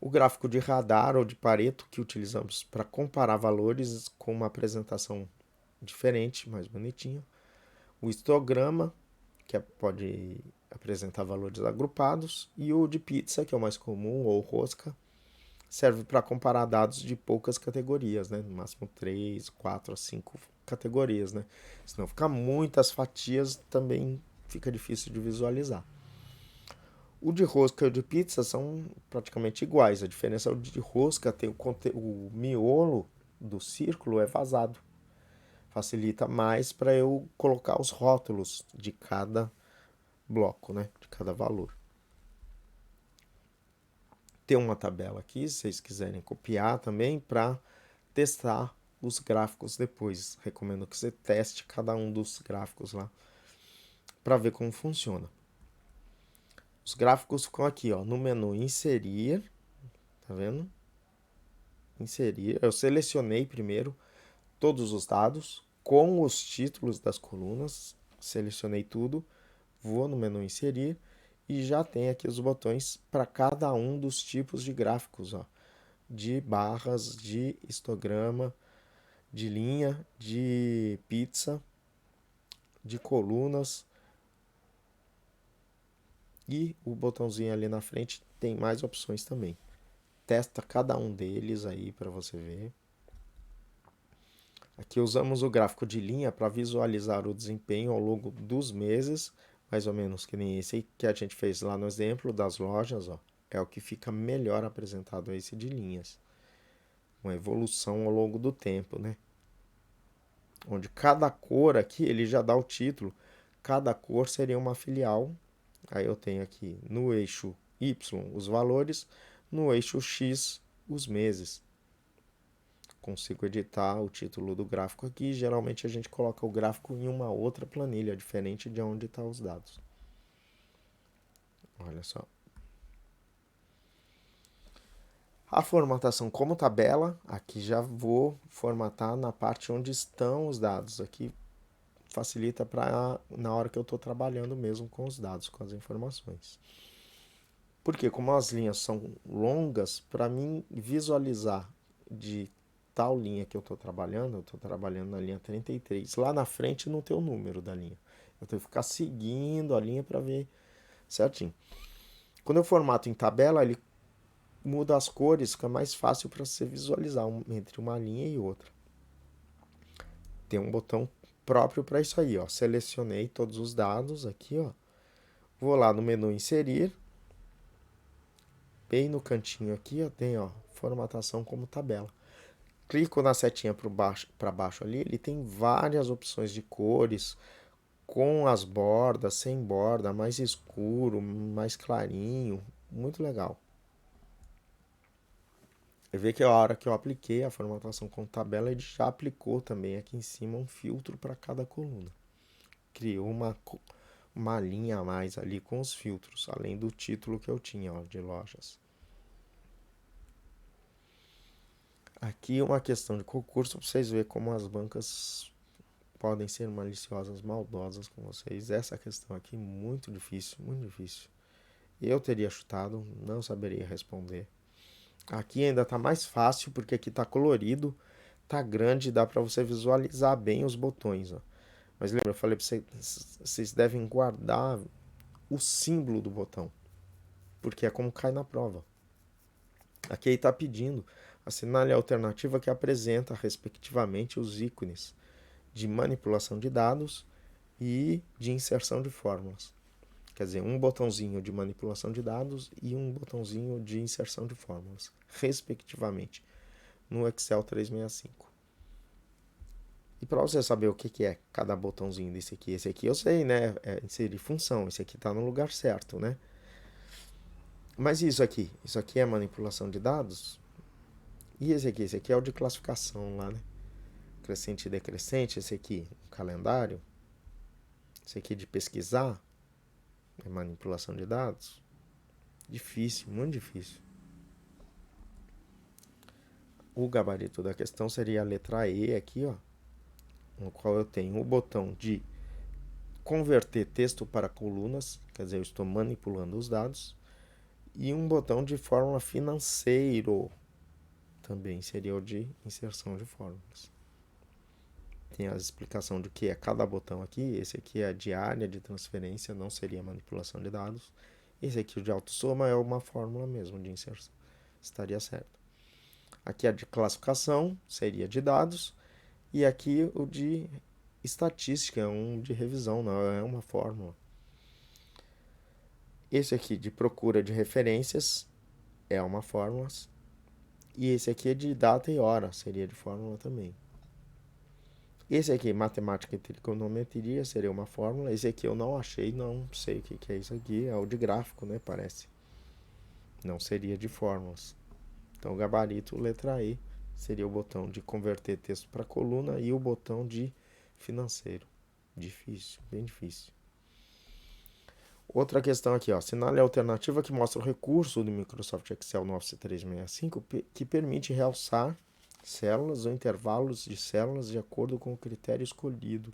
O gráfico de radar ou de Pareto, que utilizamos para comparar valores com uma apresentação diferente, mais bonitinha. O histograma, que pode apresentar valores agrupados. E o de pizza, que é o mais comum, ou rosca, serve para comparar dados de poucas categorias, né? No máximo 3, 4 a 5 categorias, né? Se não ficar muitas fatias, também fica difícil de visualizar. O de rosca e o de pizza são praticamente iguais. A diferença é o de rosca tem o miolo do círculo é vazado. Facilita mais para eu colocar os rótulos de cada bloco, né? De cada valor. Tem uma tabela aqui, se vocês quiserem copiar também, para testar os gráficos depois. Recomendo que você teste cada um dos gráficos lá para ver como funciona. Os gráficos ficam aqui, ó, no menu inserir, tá vendo? Inserir. Eu selecionei primeiro todos os dados com os títulos das colunas, selecionei tudo, vou no menu inserir e já tem aqui os botões para cada um dos tipos de gráficos, ó, de barras, de histograma, de linha, de pizza, de colunas. E o botãozinho ali na frente tem mais opções também. Testa cada um deles aí para você ver. Aqui usamos o gráfico de linha para visualizar o desempenho ao longo dos meses, mais ou menos que nem esse que a gente fez lá no exemplo das lojas, ó. É o que fica melhor apresentado a esse de linhas. Uma evolução ao longo do tempo, né? Onde cada cor aqui, ele já dá o título, cada cor seria uma filial. Aí eu tenho aqui no eixo Y os valores, no eixo X os meses. Consigo editar o título do gráfico aqui. Geralmente a gente coloca o gráfico em uma outra planilha, diferente de onde estão os dados. Olha só. A formatação como tabela, aqui já vou formatar na parte onde estão os dados. Aqui facilita para na hora que eu estou trabalhando mesmo com os dados, com as informações. Porque como as linhas são longas, para mim visualizar de tal linha que eu estou trabalhando na linha 33. Lá na frente não tem o número da linha. Eu tenho que ficar seguindo a linha para ver certinho. Quando eu formato em tabela, ele muda as cores, fica mais fácil para você visualizar entre uma linha e outra. Tem um botão próprio para isso aí, ó. Selecionei todos os dados aqui, ó. Vou lá no menu inserir. Bem no cantinho aqui, ó, tem, ó, formatação como tabela. Clico na setinha para baixo ali, ele tem várias opções de cores, com as bordas, sem borda, mais escuro, mais clarinho, muito legal. Você vê que a hora que eu apliquei a formatação com tabela, ele já aplicou também aqui em cima um filtro para cada coluna. Criou uma linha a mais ali com os filtros, além do título que eu tinha, ó, de lojas. Aqui uma questão de concurso para vocês verem como as bancas podem ser maliciosas, maldosas com vocês. Essa questão aqui muito difícil, muito difícil. Eu teria chutado, não saberia responder. Aqui ainda está mais fácil porque aqui está colorido, está grande, dá para você visualizar bem os botões. Ó. Mas lembra, eu falei para vocês, vocês devem guardar o símbolo do botão, porque é como cai na prova. Aqui ele está pedindo, assinale a alternativa que apresenta, respectivamente, os ícones de manipulação de dados e de inserção de fórmulas. Quer dizer, um botãozinho de manipulação de dados e um botãozinho de inserção de fórmulas, respectivamente, no Excel 365. E para você saber o que é cada botãozinho desse aqui, esse aqui eu sei, né? É inserir função, esse aqui está no lugar certo, né? Mas isso aqui é manipulação de dados? E esse aqui é o de classificação lá, né? Crescente e decrescente, esse aqui, calendário. Esse aqui de pesquisar, é manipulação de dados. Difícil, muito difícil. O gabarito da questão seria a letra E aqui, ó, no qual eu tenho o botão de converter texto para colunas, quer dizer, eu estou manipulando os dados, e um botão de fórmula financeiro, também seria o de inserção de fórmulas. Tem a explicação de que é cada botão aqui, esse aqui é a de área de transferência, não seria manipulação de dados. Esse aqui, o de autossoma, é uma fórmula mesmo de inserção, estaria certo. Aqui a de classificação, seria de dados, e aqui o de estatística, é um de revisão, não é uma fórmula. Esse aqui de procura de referências é uma fórmula. E esse aqui é de data e hora, seria de fórmula também. Esse aqui, matemática e trigonometria, seria uma fórmula. Esse aqui eu não achei, não sei o que é isso aqui. É o de gráfico, né? Parece. Não seria de fórmulas. Então, gabarito, letra E, seria o botão de converter texto para coluna e o botão de financeiro. Difícil, bem difícil. Outra questão aqui, ó. Assinale a alternativa que mostra o recurso do Microsoft Excel no Office 365 que permite realçar células ou intervalos de células de acordo com o critério escolhido.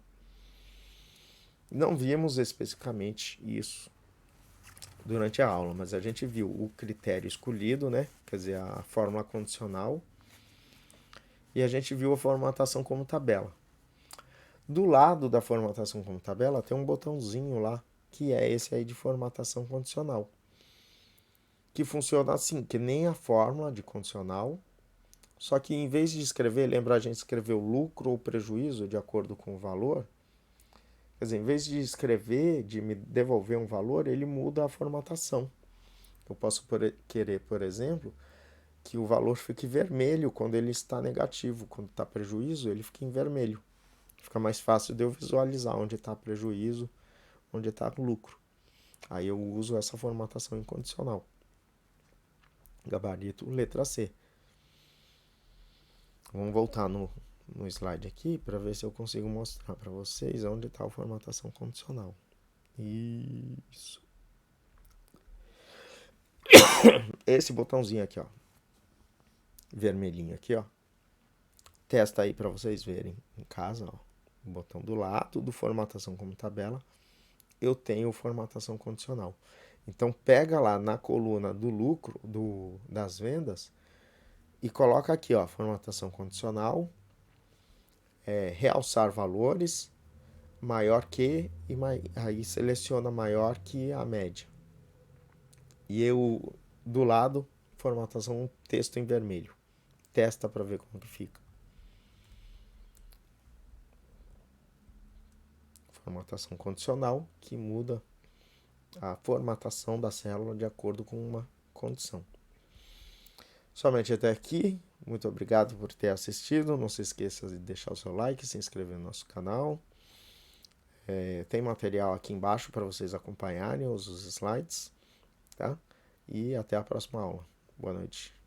Não vimos especificamente isso durante a aula, mas a gente viu o critério escolhido, né? Quer dizer, a fórmula condicional, e a gente viu a formatação como tabela. Do lado da formatação como tabela tem um botãozinho lá, que é esse aí de formatação condicional, que funciona assim, que nem a fórmula de condicional, só que em vez de escrever, lembra a gente escreveu lucro ou prejuízo de acordo com o valor? Quer dizer, em vez de escrever, de me devolver um valor, ele muda a formatação. Eu posso querer, por exemplo, que o valor fique vermelho quando ele está negativo. Quando está prejuízo, ele fica em vermelho. Fica mais fácil de eu visualizar onde está prejuízo, onde está lucro. Aí eu uso essa formatação incondicional. Gabarito, letra C. Vamos voltar no slide aqui para ver se eu consigo mostrar para vocês onde está a formatação condicional. Isso. Esse botãozinho aqui, ó, vermelhinho aqui, ó. Testa aí para vocês verem em casa, ó. O botão do lado do formatação como tabela, eu tenho formatação condicional. Então pega lá na coluna do lucro, das vendas, e coloca aqui, ó, formatação condicional, realçar valores, maior que, e aí seleciona maior que a média. E eu, do lado, formatação texto em vermelho. Testa para ver como que fica. Formatação condicional, que muda a formatação da célula de acordo com uma condição. Somente até aqui. Muito obrigado por ter assistido. Não se esqueça de deixar o seu like, se inscrever no nosso canal. Tem material aqui embaixo para vocês acompanharem os slides, tá? E até a próxima aula. Boa noite.